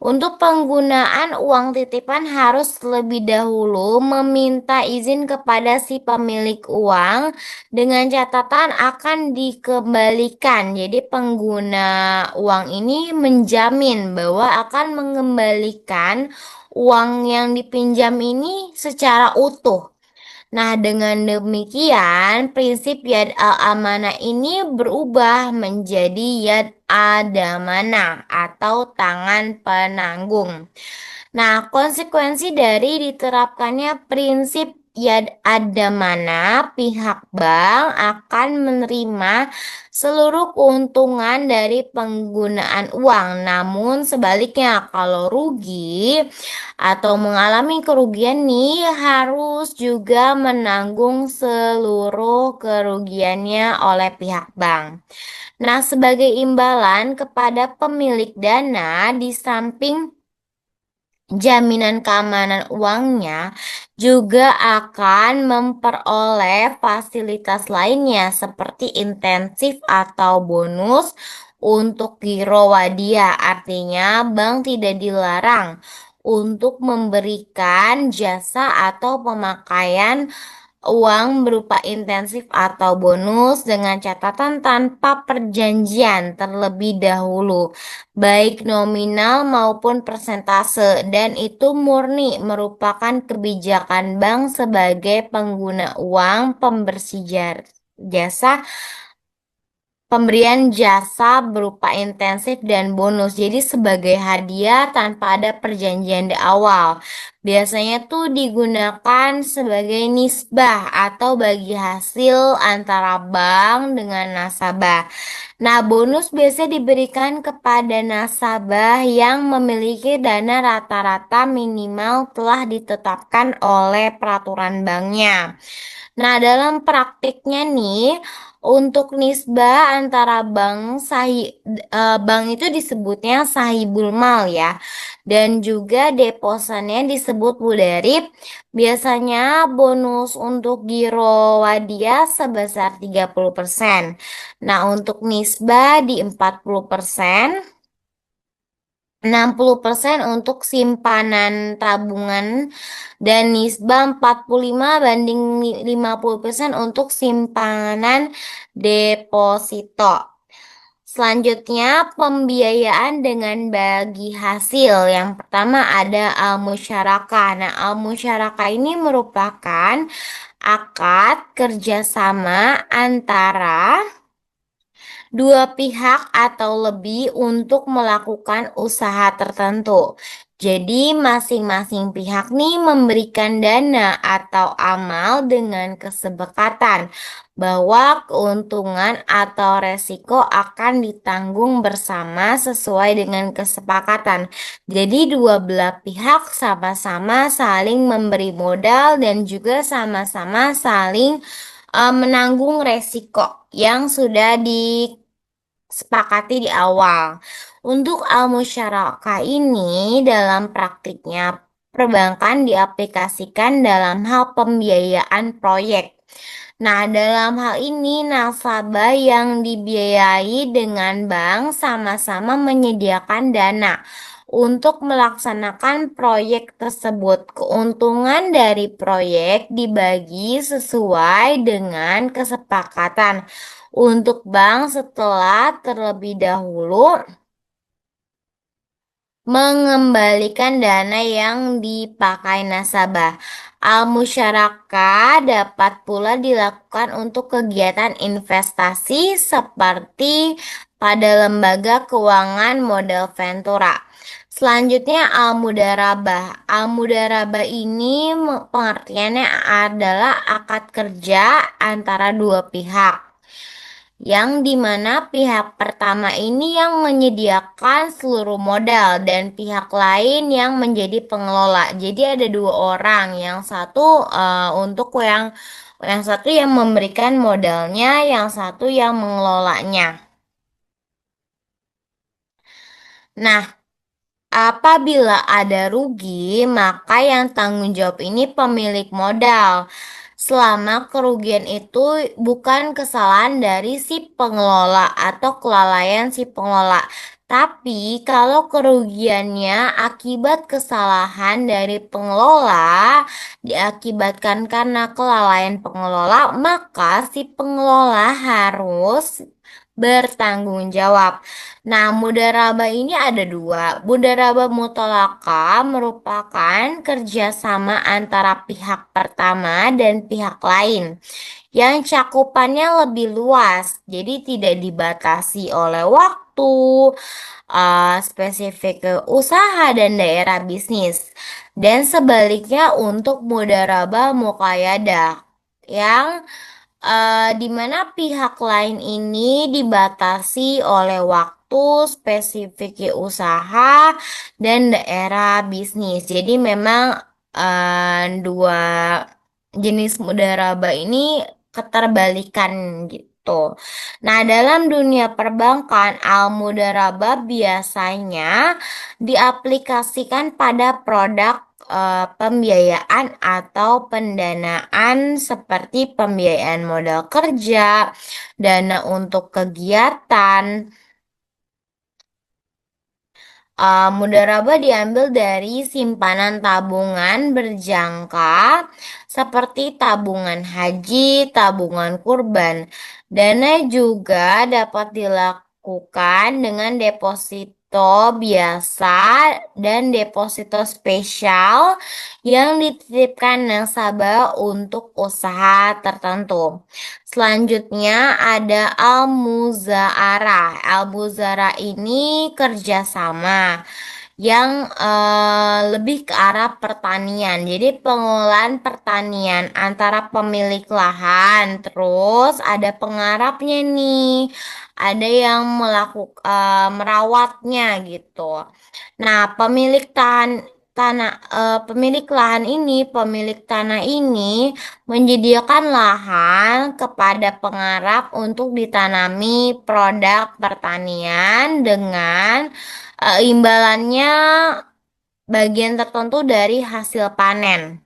Untuk penggunaan uang titipan harus lebih dahulu meminta izin kepada si pemilik uang dengan catatan akan dikembalikan. Jadi pengguna uang ini menjamin bahwa akan mengembalikan uang yang dipinjam ini secara utuh. Nah, dengan demikian, prinsip yad al-amanah ini berubah menjadi yad adamana atau tangan penanggung. Nah, konsekuensi dari diterapkannya prinsip yad adamana, pihak bank akan menerima seluruh keuntungan dari penggunaan uang. Namun sebaliknya, kalau rugi atau mengalami kerugian nih harus juga menanggung seluruh kerugiannya oleh pihak bank. Nah, sebagai imbalan kepada pemilik dana di samping jaminan keamanan uangnya juga akan memperoleh fasilitas lainnya seperti intensif atau bonus untuk giro wadia. Artinya bank tidak dilarang untuk memberikan jasa atau pemakaian uang berupa intensif atau bonus dengan catatan tanpa perjanjian terlebih dahulu, baik nominal maupun persentase, dan itu murni merupakan kebijakan bank sebagai pengguna uang jasa pemberian jasa berupa intensif dan bonus. Jadi sebagai hadiah tanpa ada perjanjian di awal. Biasanya tuh digunakan sebagai nisbah atau bagi hasil antara bank dengan nasabah. Nah, bonus biasanya diberikan kepada nasabah yang memiliki dana rata-rata minimal telah ditetapkan oleh peraturan banknya. Nah, dalam praktiknya nih, untuk nisbah antara bank itu disebutnya sahibul mal ya. Dan juga deposannya disebut mudarib. Biasanya bonus untuk giro wadia sebesar 30%. Nah, untuk nisbah di 40%, 60% untuk simpanan tabungan, dan nisbah 45 banding 50% untuk simpanan deposito. Selanjutnya, pembiayaan dengan bagi hasil. Yang pertama ada al-musyarakah. Nah, al-musyarakah ini merupakan akad kerjasama antara dua pihak atau lebih untuk melakukan usaha tertentu. Jadi masing-masing pihak nih memberikan dana atau amal dengan kesepakatan bahwa keuntungan atau resiko akan ditanggung bersama sesuai dengan kesepakatan. Jadi dua belah pihak sama-sama saling memberi modal dan juga sama-sama saling menanggung resiko yang sudah disepakati di awal. Untuk al-musyarakah ini dalam praktiknya perbankan diaplikasikan dalam hal pembiayaan proyek. Nah, dalam hal ini nasabah yang dibiayai dengan bank sama-sama menyediakan dana untuk melaksanakan proyek tersebut. Keuntungan dari proyek dibagi sesuai dengan kesepakatan untuk bank setelah terlebih dahulu mengembalikan dana yang dipakai nasabah. Al-musyarakah dapat pula dilakukan untuk kegiatan investasi seperti pada lembaga keuangan model Ventura. Selanjutnya al-mudarabah. Al-mudarabah ini pengertiannya adalah akad kerja antara dua pihak, yang dimana pihak pertama ini yang menyediakan seluruh modal dan pihak lain yang menjadi pengelola. Jadi ada dua orang, yang satu yang satu yang memberikan modalnya, yang satu yang mengelolanya. Nah, apabila ada rugi, maka yang tanggung jawab ini pemilik modal. Selama kerugian itu bukan kesalahan dari si pengelola atau kelalaian si pengelola. Tapi kalau kerugiannya akibat kesalahan dari pengelola, diakibatkan karena kelalaian pengelola, maka si pengelola harus bertanggung jawab. Nah, mudharabah ini ada dua. Mudharabah mutolaka merupakan kerjasama antara pihak pertama dan pihak lain yang cakupannya lebih luas. Jadi tidak dibatasi oleh waktu, spesifik ke usaha dan daerah bisnis. Dan sebaliknya untuk mudharabah muqayyadah yang di mana pihak lain ini dibatasi oleh waktu, spesifik usaha, dan daerah bisnis. Jadi memang dua jenis mudharabah ini keterbalikan gitu. Nah, dalam dunia perbankan, al-mudharabah biasanya diaplikasikan pada produk pembiayaan atau pendanaan seperti pembiayaan modal kerja, dana untuk kegiatan, Mudharaba diambil dari simpanan tabungan berjangka seperti tabungan haji, tabungan kurban. Dana juga dapat dilakukan dengan deposito biasa dan deposito spesial yang dititipkan nasabah untuk usaha tertentu. Selanjutnya ada Al-Muzaarah. Al-Muzaarah ini kerjasama yang lebih ke arah pertanian. Jadi pengolahan pertanian antara pemilik lahan, terus ada pengarapnya nih, ada yang merawatnya gitu. Nah, pemilik tanah ini menyediakan lahan kepada pengarap untuk ditanami produk pertanian dengan imbalannya bagian tertentu dari hasil panen.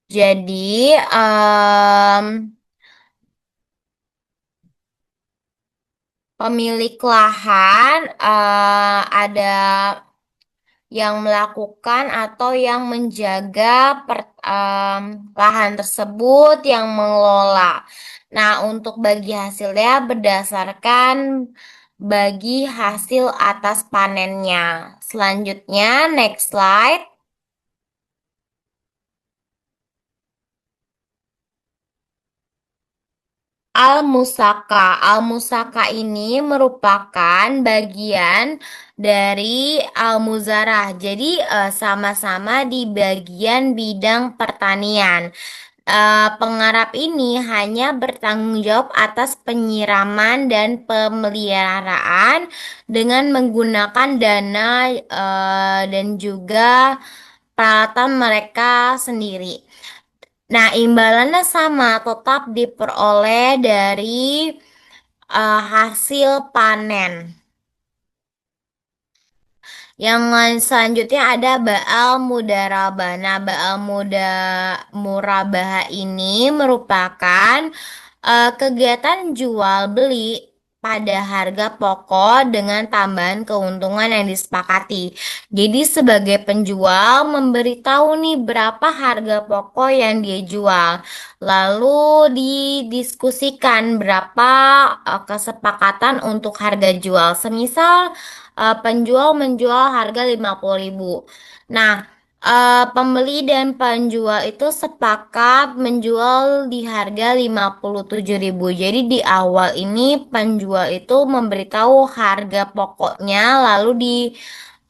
Jadi, pemilik lahan ada yang melakukan atau yang menjaga lahan tersebut yang mengelola. Nah, untuk bagi hasilnya berdasarkan bagi hasil atas panennya. Selanjutnya, next slide. Al-Musaka. Al-Musaka ini merupakan bagian dari Al-Muzarah. Jadi sama-sama di bagian bidang pertanian. Pengarap ini hanya bertanggung jawab atas penyiraman dan pemeliharaan dengan menggunakan dana dan juga peralatan mereka sendiri. Nah, imbalannya sama, tetap diperoleh dari hasil panen. Yang selanjutnya ada Baal Mudarabah. Nah, Murabah ini merupakan kegiatan jual beli pada harga pokok dengan tambahan keuntungan yang disepakati. Jadi sebagai penjual memberitahu nih berapa harga pokok yang dia jual. Lalu didiskusikan berapa kesepakatan untuk harga jual. Semisal penjual menjual harga 50.000. Nah, pembeli dan penjual itu sepakat menjual di harga 57.000. Jadi di awal ini penjual itu memberitahu harga pokoknya lalu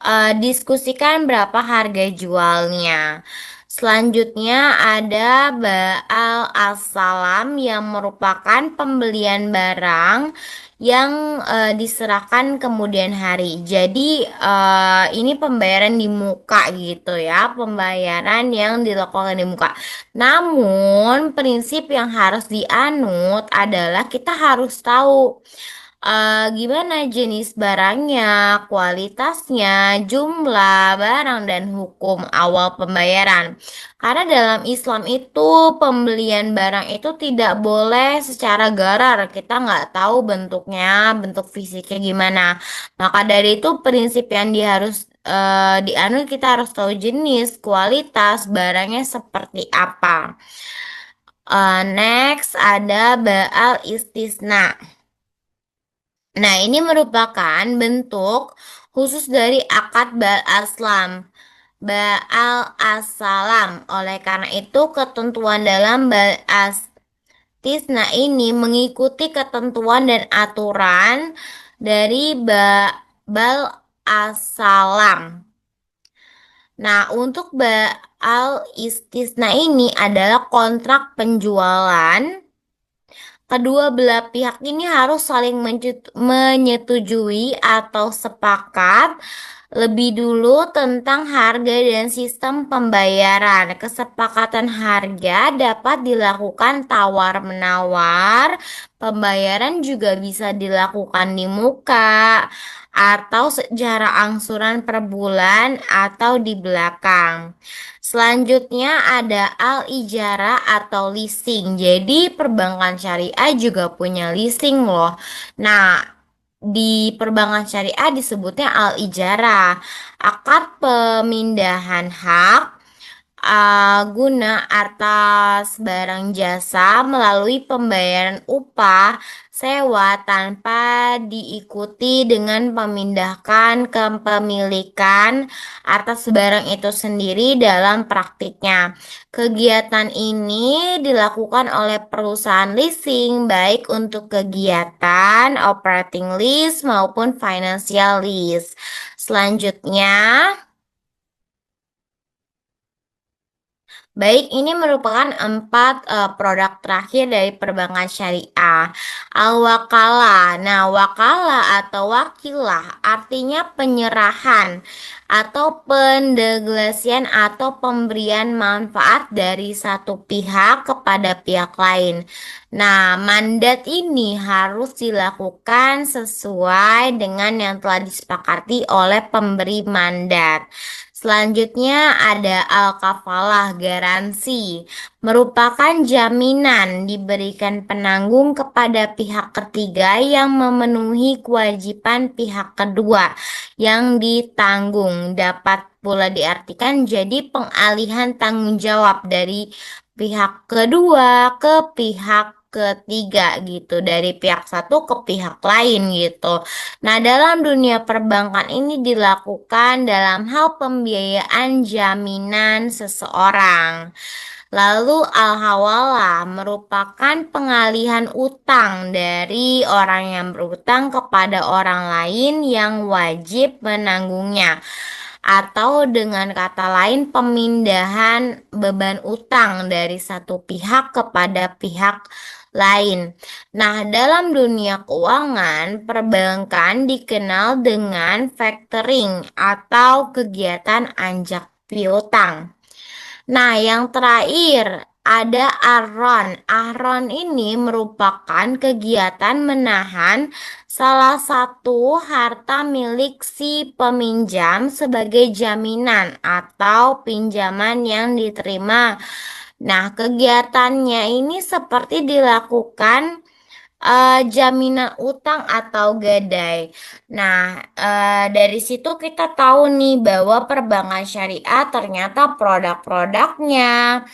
didiskusikan berapa harga jualnya. Selanjutnya ada Ba'al As-Salam yang merupakan pembelian barang yang diserahkan kemudian hari. Jadi ini pembayaran di muka gitu ya, pembayaran yang dilakukan di muka. Namun prinsip yang harus dianut adalah kita harus tahu gimana jenis barangnya, kualitasnya, jumlah barang, dan hukum awal pembayaran. Karena dalam Islam itu pembelian barang itu tidak boleh secara garar. Kita nggak tahu bentuknya, bentuk fisiknya gimana. Maka dari itu prinsip yang harus dianut kita harus tahu jenis, kualitas barangnya seperti apa. Next ada Ba'al Istisna. Nah, ini merupakan bentuk khusus dari akad Ba'al Aslam. Ba'al As-Salam. Oleh karena itu, ketentuan dalam Ba'al Astisna ini mengikuti ketentuan dan aturan dari Ba'al As-Salam. Nah, untuk Ba'al Istisna ini adalah kontrak penjualan. Kedua belah pihak ini harus saling menyetujui atau sepakat lebih dulu tentang harga dan sistem pembayaran. Kesepakatan harga dapat dilakukan tawar-menawar. Pembayaran juga bisa dilakukan di muka atau secara angsuran per bulan atau di belakang. Selanjutnya ada al-ijarah atau leasing. Jadi perbankan syariah juga punya leasing loh. Nah, di perbankan syariah disebutnya al-ijarah, akad pemindahan hak guna atas barang jasa melalui pembayaran upah sewa tanpa diikuti dengan memindahkan kepemilikan atas barang itu sendiri dalam praktiknya. Kegiatan ini dilakukan oleh perusahaan leasing baik untuk kegiatan operating lease maupun financial lease. Selanjutnya, baik, ini merupakan empat produk terakhir dari perbankan syariah. Al-wakalah. Nah, wakalah atau wakilah artinya penyerahan atau pendelegasian atau pemberian manfaat dari satu pihak kepada pihak lain. Nah, mandat ini harus dilakukan sesuai dengan yang telah disepakati oleh pemberi mandat. Selanjutnya ada al-kafalah garansi, merupakan jaminan diberikan penanggung kepada pihak ketiga yang memenuhi kewajiban pihak kedua yang ditanggung. Dapat pula diartikan jadi pengalihan tanggung jawab dari pihak kedua ke pihak ketiga gitu, dari pihak satu ke pihak lain gitu. Nah, dalam dunia perbankan ini dilakukan dalam hal pembiayaan jaminan seseorang. Lalu al-hawalah merupakan pengalihan utang dari orang yang berutang kepada orang lain yang wajib menanggungnya. Atau dengan kata lain pemindahan beban utang dari satu pihak kepada pihak lain. Nah, dalam dunia keuangan, perbankan dikenal dengan factoring atau kegiatan anjak piutang. Nah, yang terakhir ada Ahron. Ahron ini merupakan kegiatan menahan salah satu harta milik si peminjam sebagai jaminan atau pinjaman yang diterima. Nah, kegiatannya ini seperti dilakukan jaminan utang atau gadai. Nah, dari situ kita tahu nih bahwa perbankan syariah ternyata produk-produknya,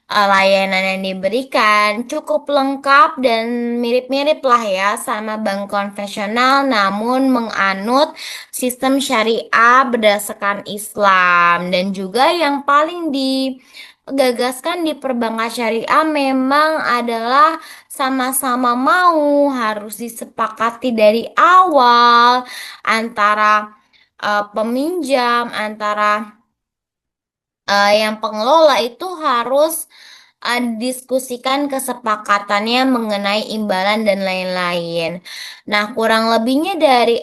layanan yang diberikan cukup lengkap dan mirip-mirip lah ya sama bank konvensional, namun menganut sistem syariah berdasarkan Islam. Dan juga yang paling digagaskan di perbankan syariah memang adalah sama-sama mau harus disepakati dari awal antara peminjam, antara yang pengelola itu harus diskusikan kesepakatannya mengenai imbalan dan lain-lain. Nah, kurang lebihnya dari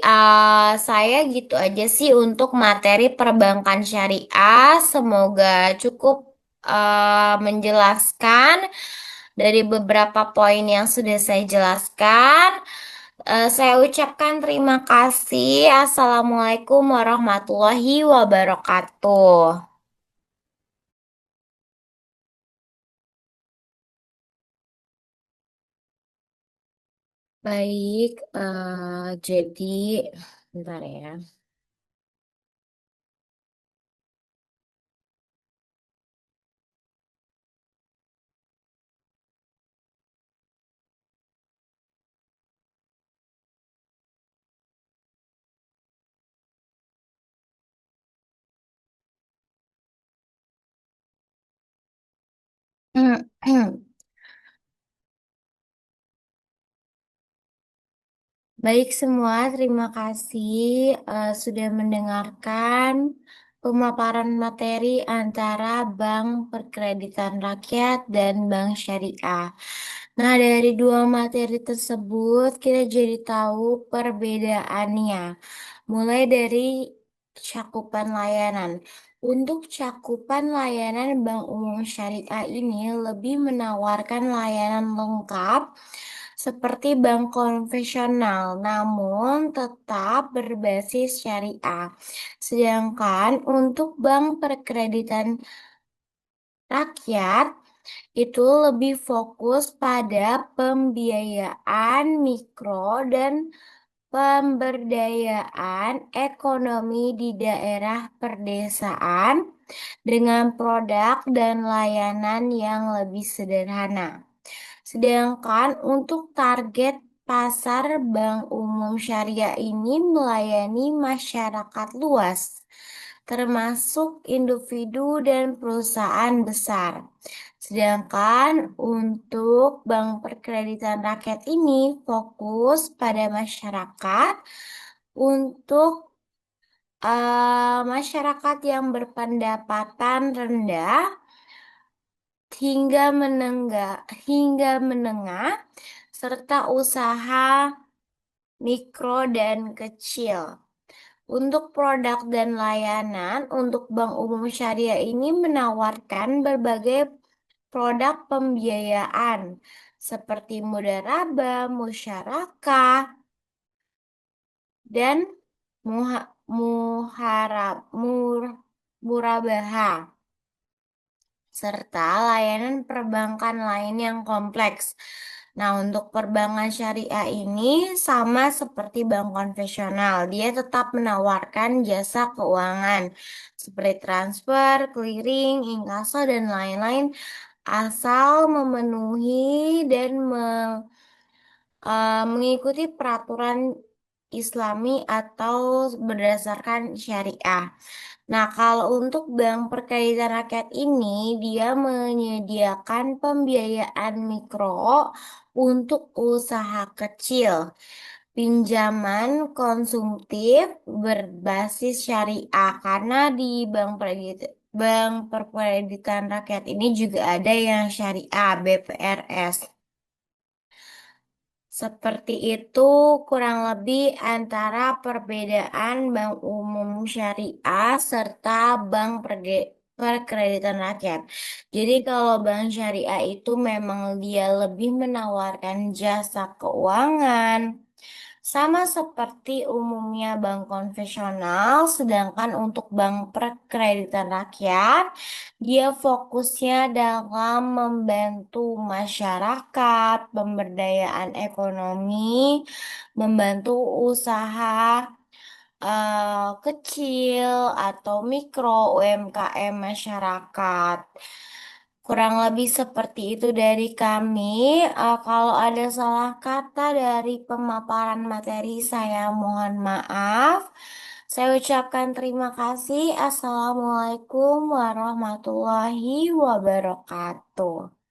saya gitu aja sih untuk materi perbankan syariah. Semoga cukup menjelaskan dari beberapa poin yang sudah saya jelaskan. Saya ucapkan terima kasih. Assalamualaikum warahmatullahi wabarakatuh. Baik, jadi bentar ya. Baik semua, terima kasih sudah mendengarkan pemaparan materi antara Bank Perkreditan Rakyat dan Bank Syariah. Nah, dari dua materi tersebut kita jadi tahu perbedaannya. Mulai dari cakupan layanan. Untuk cakupan layanan Bank Umum Syariah ini lebih menawarkan layanan lengkap seperti bank konvensional, namun tetap berbasis syariah. Sedangkan untuk bank perkreditan rakyat itu lebih fokus pada pembiayaan mikro dan pemberdayaan ekonomi di daerah perdesaan dengan produk dan layanan yang lebih sederhana. Sedangkan untuk target pasar bank umum syariah ini melayani masyarakat luas, termasuk individu dan perusahaan besar. Sedangkan untuk bank perkreditan rakyat ini fokus pada masyarakat untuk masyarakat yang berpendapatan rendah hingga menengah serta usaha mikro dan kecil. Untuk produk dan layanan, untuk Bank Umum Syariah ini menawarkan berbagai produk pembiayaan seperti mudharaba, musyarakah, dan murabaha, serta layanan perbankan lain yang kompleks. Nah, untuk perbankan syariah ini sama seperti bank konvensional. Dia tetap menawarkan jasa keuangan seperti transfer, clearing, inkaso, dan lain-lain asal memenuhi dan mengikuti peraturan Islami atau berdasarkan syariah. Nah, kalau untuk bank perkreditan rakyat ini, dia menyediakan pembiayaan mikro untuk usaha kecil, pinjaman konsumtif berbasis syariah, karena di bank perkreditan rakyat ini juga ada yang syariah, BPRS. Seperti itu kurang lebih antara perbedaan bank umum syariah serta bank perkreditan rakyat. Jadi kalau bank syariah itu memang dia lebih menawarkan jasa keuangan, sama seperti umumnya bank konvensional, sedangkan untuk bank perkreditan rakyat, dia fokusnya dalam membantu masyarakat, pemberdayaan ekonomi, membantu usaha kecil atau mikro UMKM masyarakat. Kurang lebih seperti itu dari kami. Kalau ada salah kata dari pemaparan materi, saya mohon maaf. Saya ucapkan terima kasih. Assalamualaikum warahmatullahi wabarakatuh.